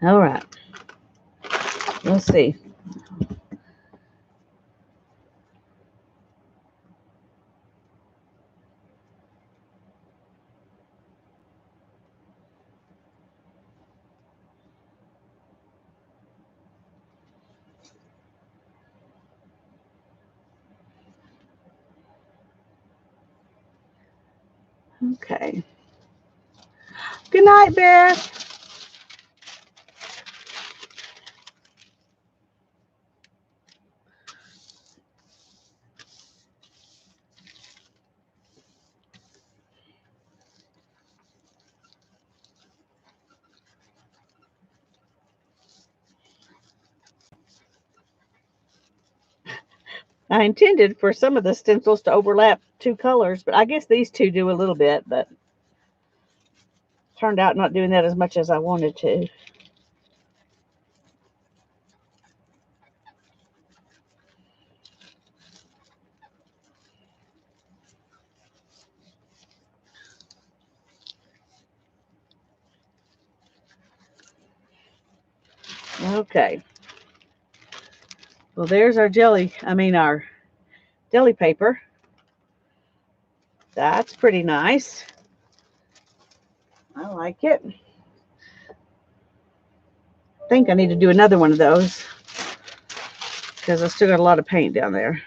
All right. Let's see. Okay. Good night, Beth. I intended for some of the stencils to overlap 2 colors, but I guess these 2 do a little bit, but turned out not doing that as much as I wanted to. Okay. Well, there's our our deli paper. That's pretty nice. I like it. I think I need to do another one of those because I still got a lot of paint down there.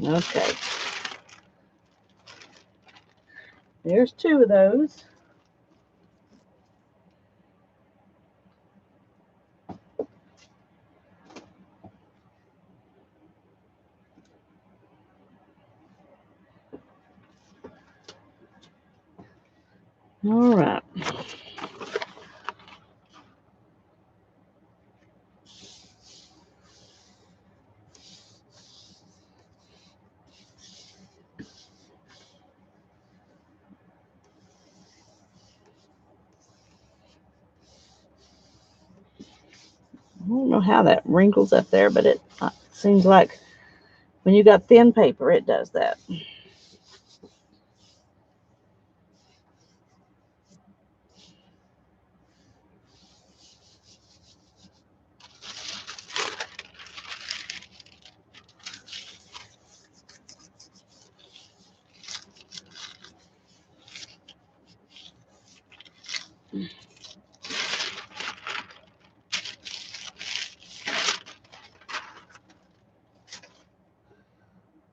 Okay. There's 2 of those. All right. I don't know how that wrinkles up there, but it seems like when you got thin paper, it does that.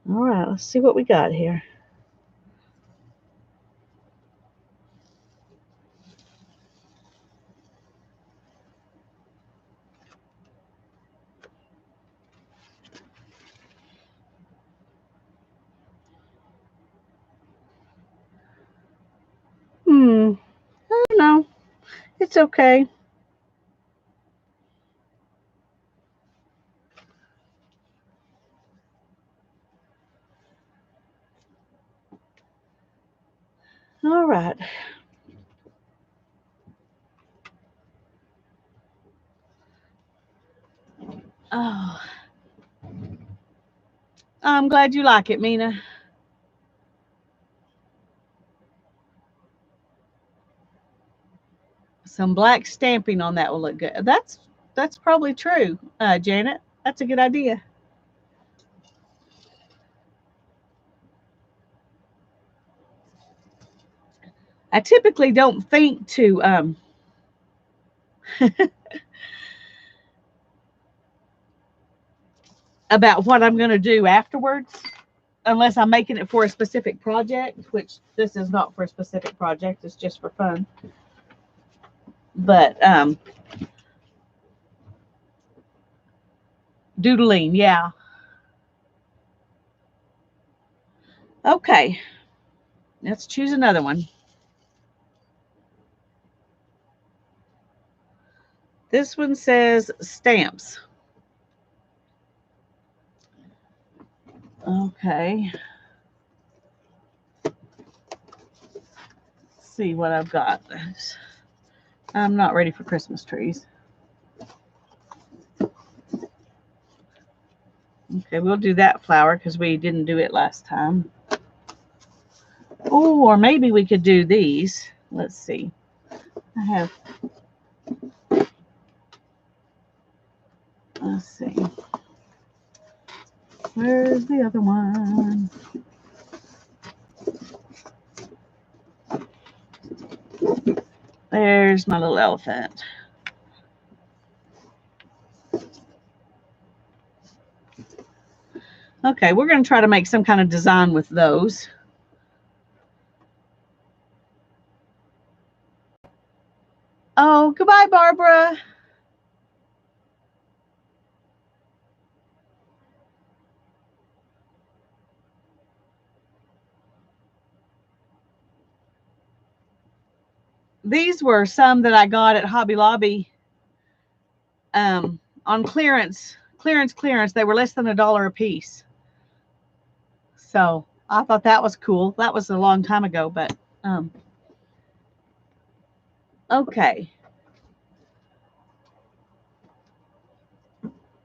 All right, let's see what we got here. I don't know. It's okay. All right. Oh, I'm glad you like it, Mina. Some black stamping on that will look good. That's probably true, Janet. That's a good idea. I typically don't think to about what I'm going to do afterwards, unless I'm making it for a specific project, which this is not for a specific project. It's just for fun. But doodling, yeah. Okay, let's choose another one. This one says stamps. Okay. Let's see what I've got. I'm not ready for Christmas trees. Okay, we'll do that flower because we didn't do it last time. Oh, or maybe we could do these. Let's see. I have, let's see. Where's the other one? There's my little elephant. Okay, we're going to try to make some kind of design with those. Oh, goodbye, Barbara. These were some that I got at Hobby Lobby on clearance. They were less than $1 a piece. So I thought that was cool. That was a long time ago, but okay.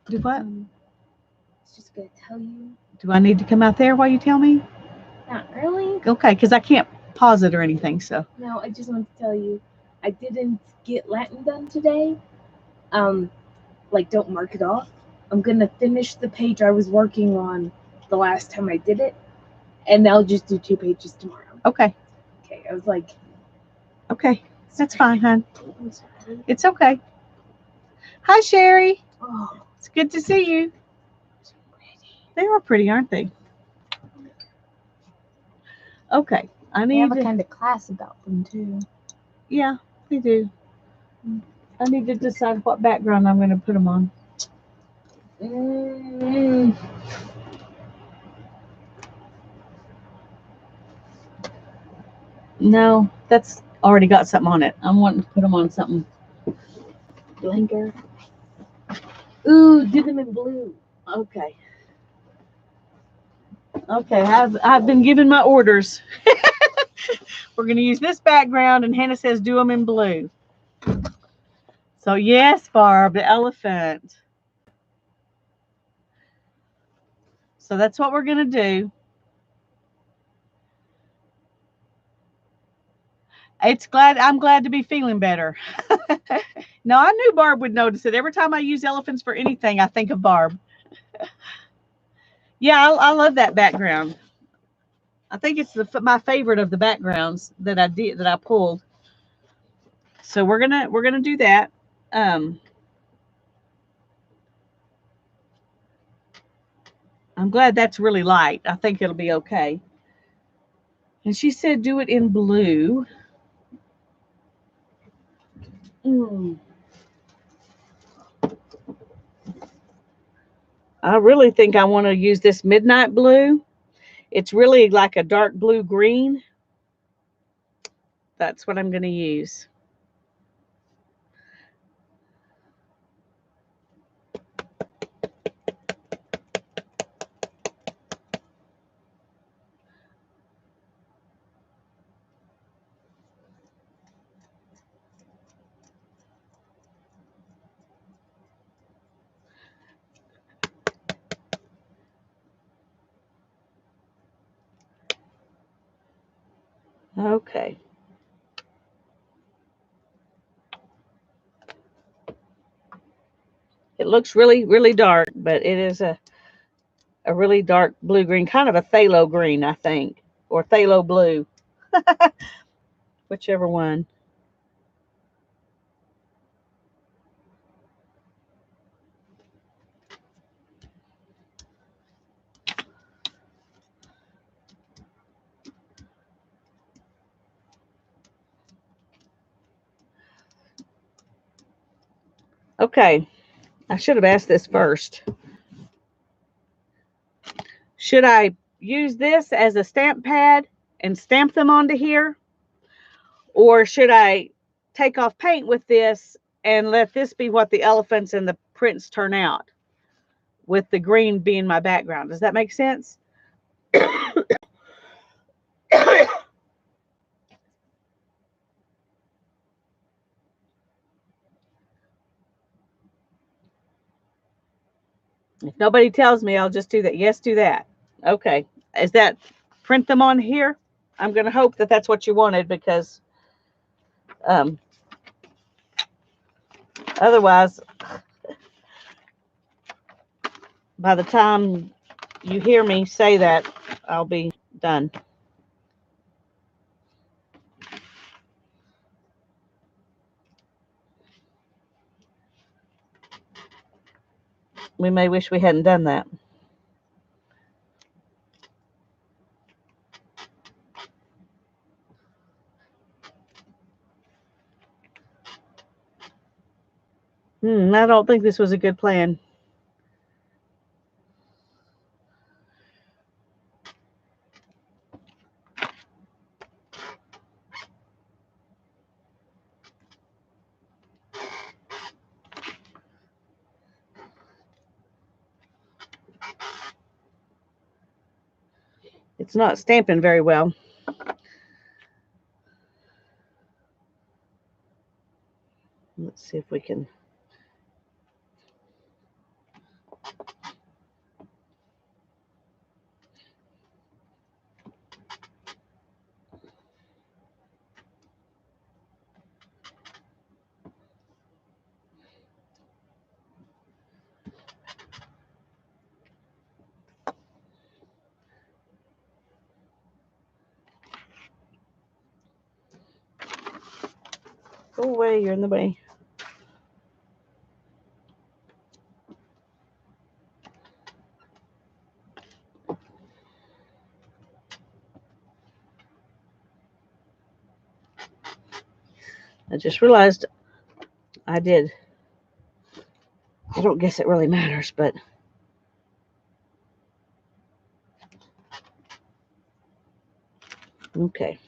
Do what? I was just gonna tell you. Do I need to come out there while you tell me? Not really. Okay, because I can't pause it or anything. So No, I just want to tell you, I didn't get Latin done today. Like, don't mark it off. I'm gonna finish the page I was working on the last time I did it, and I'll just do 2 pages tomorrow. okay. Okay, I was like, Okay, that's fine, hon. I'm sorry. It's okay. Hi, Sherry. Oh, It's good to see you. so pretty. They are pretty, aren't they? Okay, I They need have a to. kind of class about them too. Yeah, they do. I need to decide what background I'm going to put them on. No, that's already got something on it. I'm wanting to put them on something. Blinker. Ooh, do them in blue. Okay. Okay, I've been given my orders. We're going to use this background, and Hannah says do them in blue. So yes, Barb, the elephant. So that's what we're going to do. I'm glad to be feeling better. No, I knew Barb would notice it. Every time I use elephants for anything, I think of Barb. Yeah, I love that background. I think it's my favorite of the backgrounds that I pulled. So we're gonna do that. I'm glad that's really light. I think it'll be okay. And she said do it in blue. I really think I want to use this midnight blue. It's really like a dark blue green. That's what I'm going to use. Okay. It looks really, really dark, but it is a really dark blue green, kind of a phthalo green, I think, or phthalo blue, whichever one. Okay, I should have asked this first. Should I use this as a stamp pad and stamp them onto here? Or should I take off paint with this and let this be what the elephants and the prints turn out, with the green being my background? Does that make sense? If nobody tells me, I'll just do that. Yes, do that. Okay. Is that print them on here? I'm going to hope that that's what you wanted, because otherwise, by the time you hear me say that, I'll be done. We may wish we hadn't done that. I don't think this was a good plan. It's not stamping very well. Let's see if we can. Go away, you're in the way. I just realized I did. I don't guess it really matters, but okay.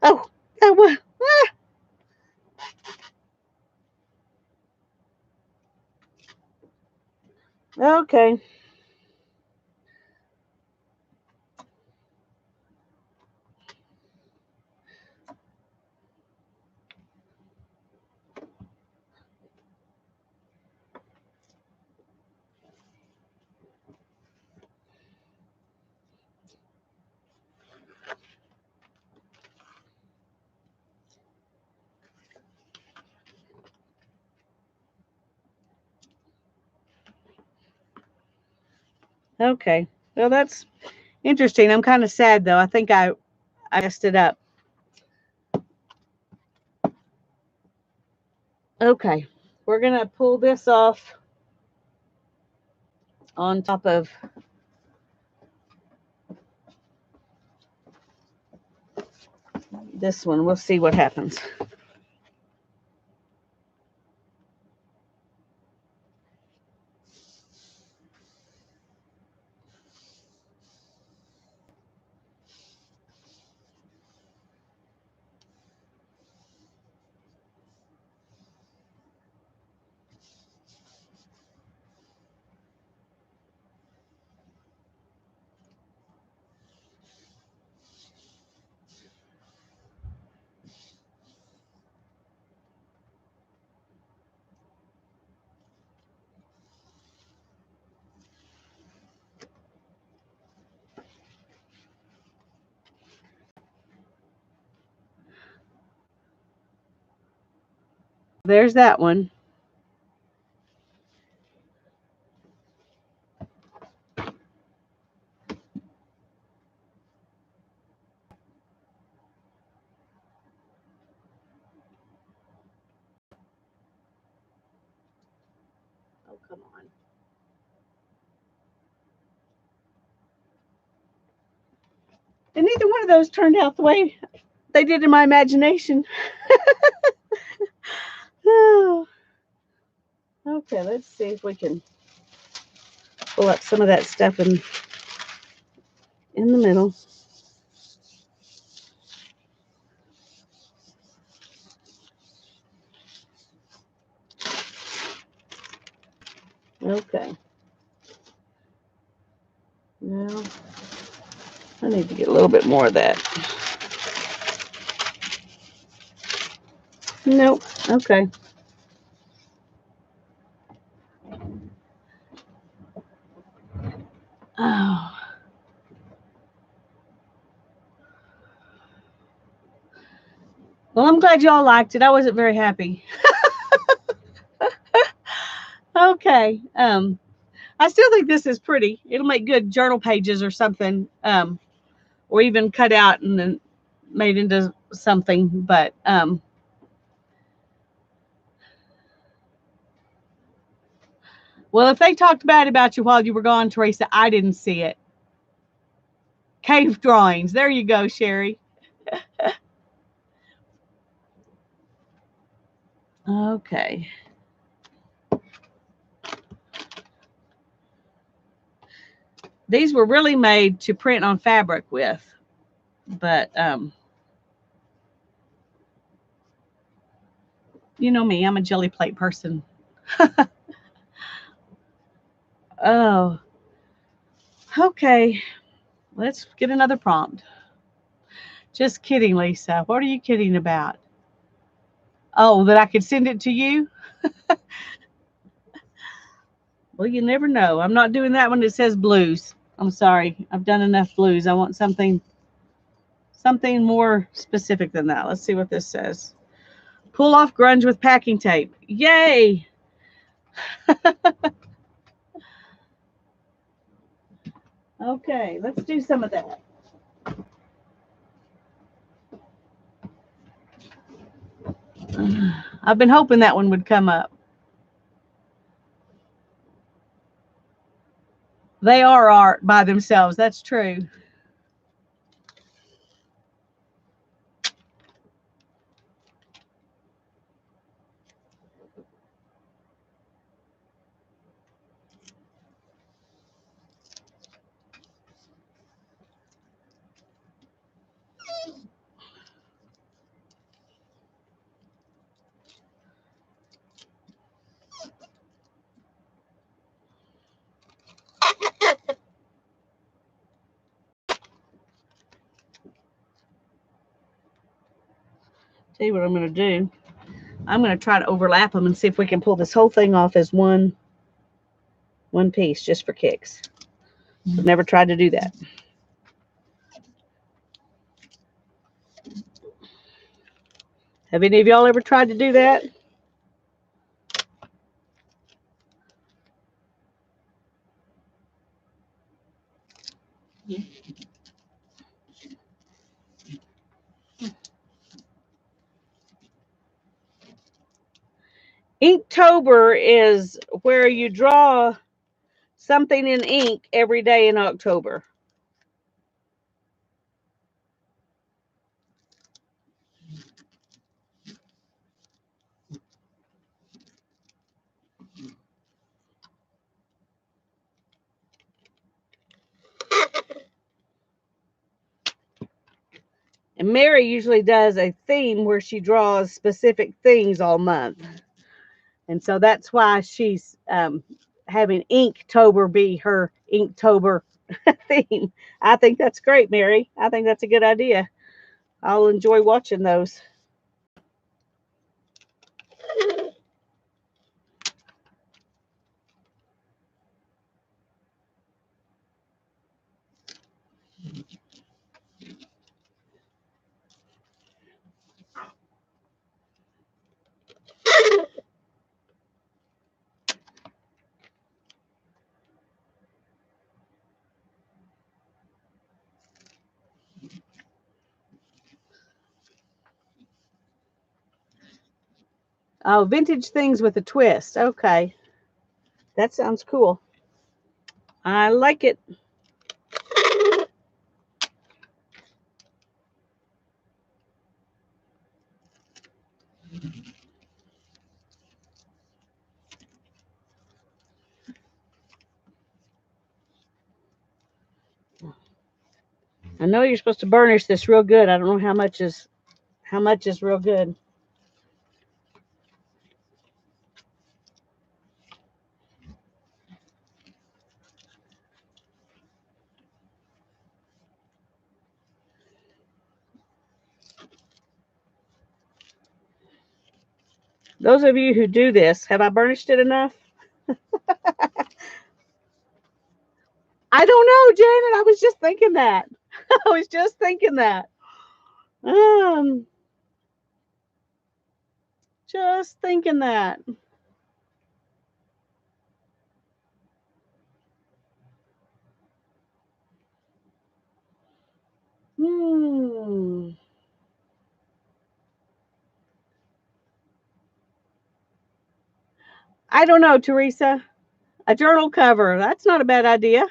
Oh, okay. Okay. Well, that's interesting. I'm kind of sad though. I think I messed it up. Okay. We're going to pull this off on top of this one. We'll see what happens. There's that one. Oh, come on. And neither one of those turned out the way they did in my imagination. Okay, let's see if we can pull up some of that stuff in the middle. Okay. Now, I need to get a little bit more of that. Nope. Okay. Oh. Well, I'm glad y'all liked it. I wasn't very happy. Okay. I still think this is pretty. It'll make good journal pages or something. Or even cut out and then made into something. But well, if they talked bad about you while you were gone, Teresa, I didn't see it. Cave drawings. There you go, Sherry. Okay. These were really made to print on fabric with, but you know me, I'm a jelly plate person. Oh, okay. Let's get another prompt. Just kidding, Lisa. What are you kidding about? Oh, that I could send it to you? Well, you never know. I'm not doing that one that says blues. I'm sorry. I've done enough blues. I want something more specific than that. Let's see what this says. Pull off grunge with packing tape. Yay! Okay, let's do some of that. I've been hoping that one would come up. They are art by themselves. That's true. Tell you what I'm going to do. I'm going to try to overlap them and see if we can pull this whole thing off as one piece just for kicks. I've never tried to do that. Have any of y'all ever tried to do that? Inktober is where you draw something in ink every day in October. And Mary usually does a theme where she draws specific things all month. And so that's why she's having Inktober be her Inktober theme. I think that's great, Mary. I think that's a good idea. I'll enjoy watching those. Oh, vintage things with a twist. Okay. That sounds cool. I like it. I know you're supposed to burnish this real good. I don't know how much is real good. Those of you who do this, have I burnished it enough? I don't know, Janet. I was just thinking that. I was just thinking that. Just thinking that. I don't know, Teresa. A journal cover. That's not a bad idea.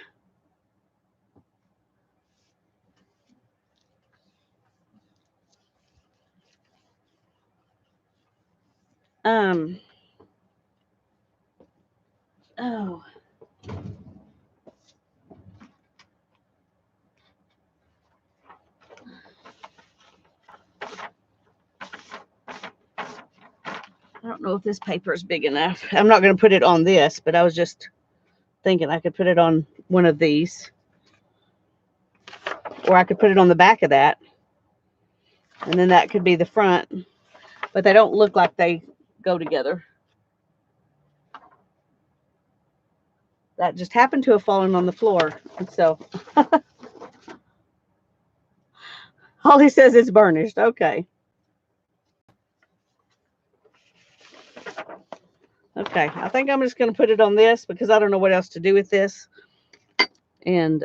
Oh. I don't know if this paper is big enough. I'm not going to put it on this, but I was just thinking I could put it on one of these. Or I could put it on the back of that. And then that could be the front. But they don't look like they go together. That just happened to have fallen on the floor. And so Holly says it's burnished. Okay. Okay. I think I'm just going to put it on this because I don't know what else to do with this. And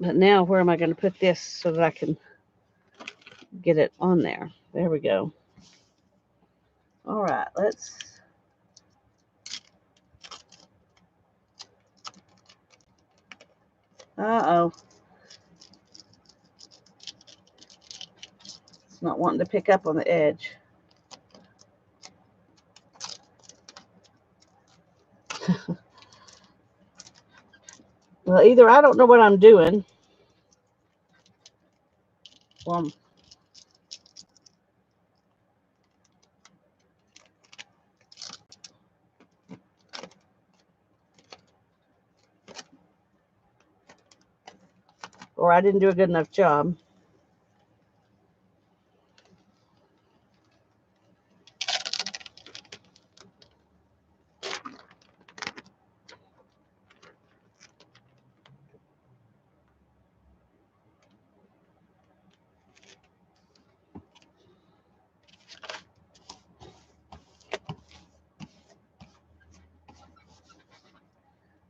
but now where am I going to put this so that I can get it on there? There we go. All right. Let's. Uh-oh. It's not wanting to pick up on the edge. Well, either I don't know what I'm doing. Well, or I didn't do a good enough job.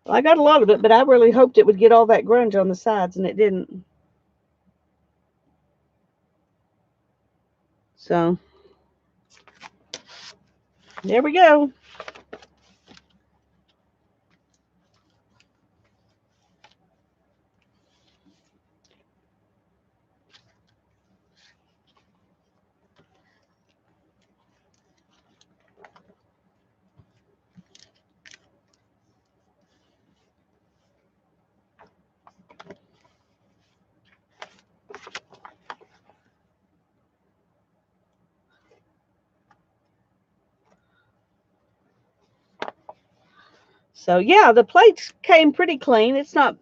Well, I got a lot of it, but I really hoped it would get all that grunge on the sides, and it didn't. So, there we go. So, yeah, the plates came pretty clean. It's not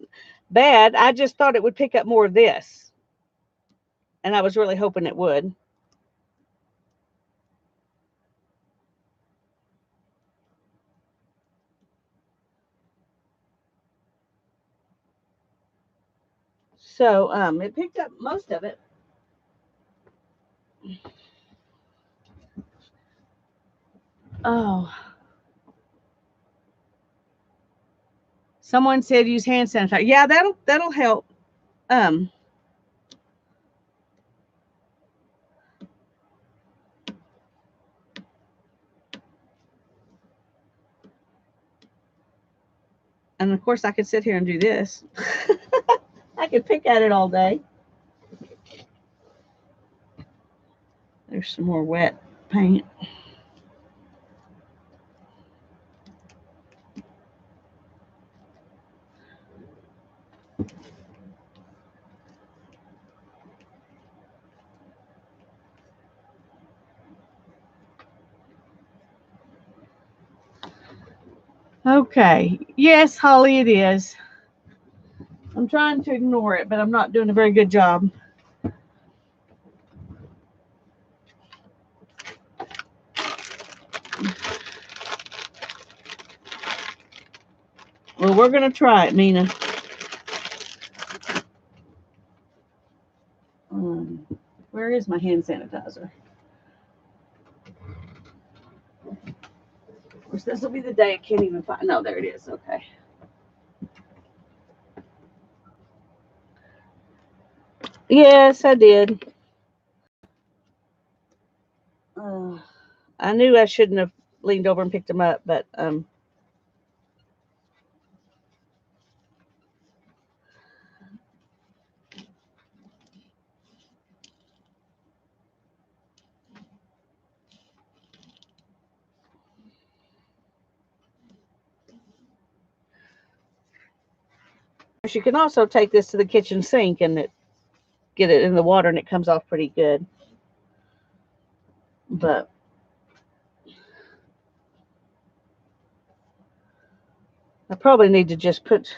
bad. I just thought it would pick up more of this. And I was really hoping it would. So, it picked up most of it. Oh. Someone said use hand sanitizer. Yeah, that'll help. And of course I could sit here and do this. I could pick at it all day. There's some more wet paint. Okay. Yes, Holly, it is. I'm trying to ignore it, but I'm not doing a very good job. Well, we're going to try it, Mina. Where is my hand sanitizer? Of course, this will be the day I can't even find. No, there it is. Okay. Yes, I did. I knew I shouldn't have leaned over and picked them up, but you can also take this to the kitchen sink and get it in the water, and it comes off pretty good. But I probably need to just put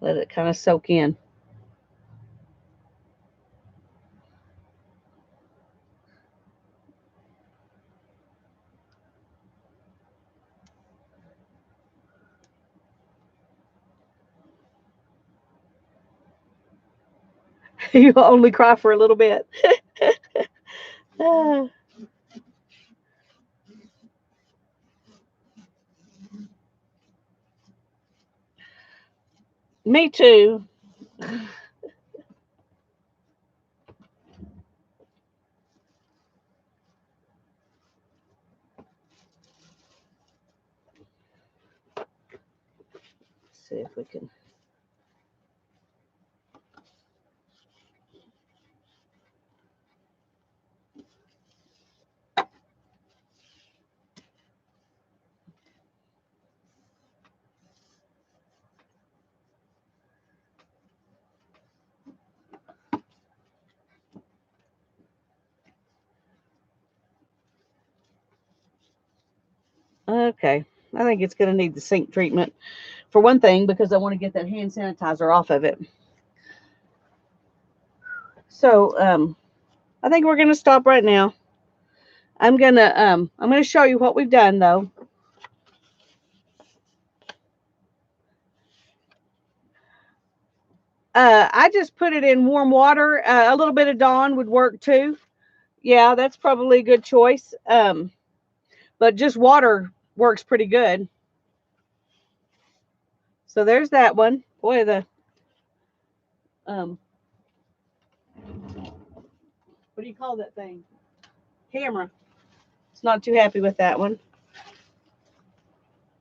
let it kind of soak in. You only cry for a little bit. Me too. Let's see if we can. Okay, I think it's going to need the sink treatment for one thing, because I want to get that hand sanitizer off of it. So I think we're going to stop right now. I'm gonna show you what we've done though. I just put it in warm water. A little bit of Dawn would work too. Yeah, that's probably a good choice. But just water works pretty good. So there's that one. Boy, the what do you call that thing? Camera. It's not too happy with that one.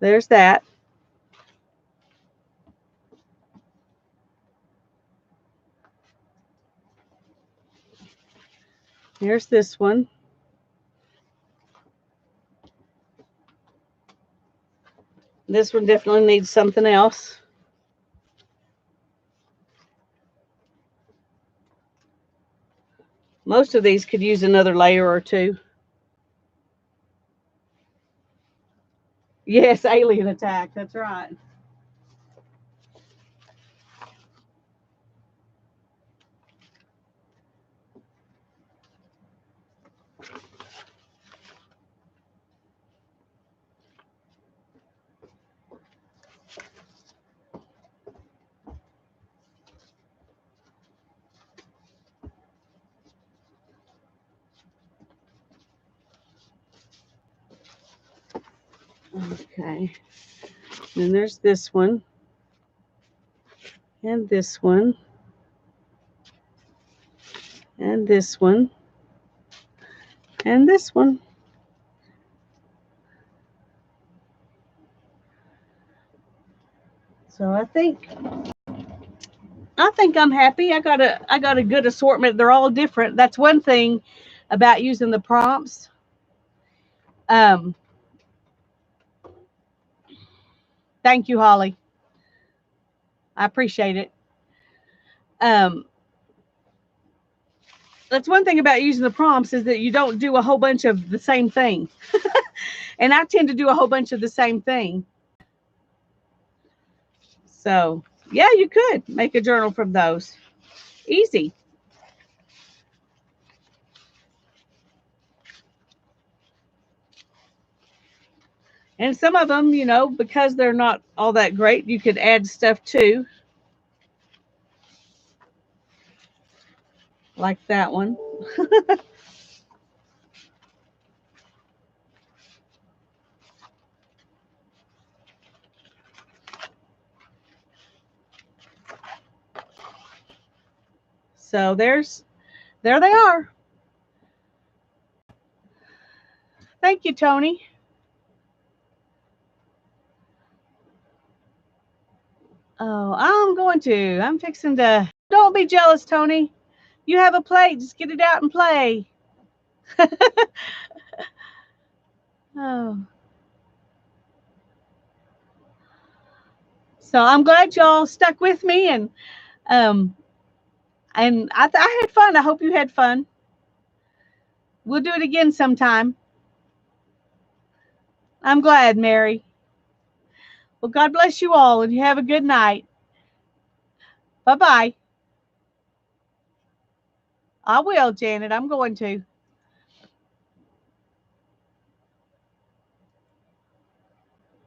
There's that. Here's this one. This one definitely needs something else. Most of these could use another layer or two. Yes, alien attack. That's right. Okay. And there's this one. And this one. And this one. And this one. So I think I think I'm happy. I got a good assortment. They're all different. That's one thing about using the prompts. Um, thank you, Holly. I appreciate it. Um, that's one thing about using the prompts is that you don't do a whole bunch of the same thing. And I tend to do a whole bunch of the same thing. So, yeah, you could make a journal from those. Easy. And some of them, you know, because they're not all that great, you could add stuff too. Like that one. So there they are. Thank you, Tony. Oh, I'm fixing to. Don't be jealous, Tony. You have a plate. Just get it out and play. Oh. So I'm glad y'all stuck with me um and I had fun. I hope you had fun. We'll do it again sometime. I'm glad, Mary. Well, God bless you all and you have a good night. Bye-bye. I will, Janet. I'm going to.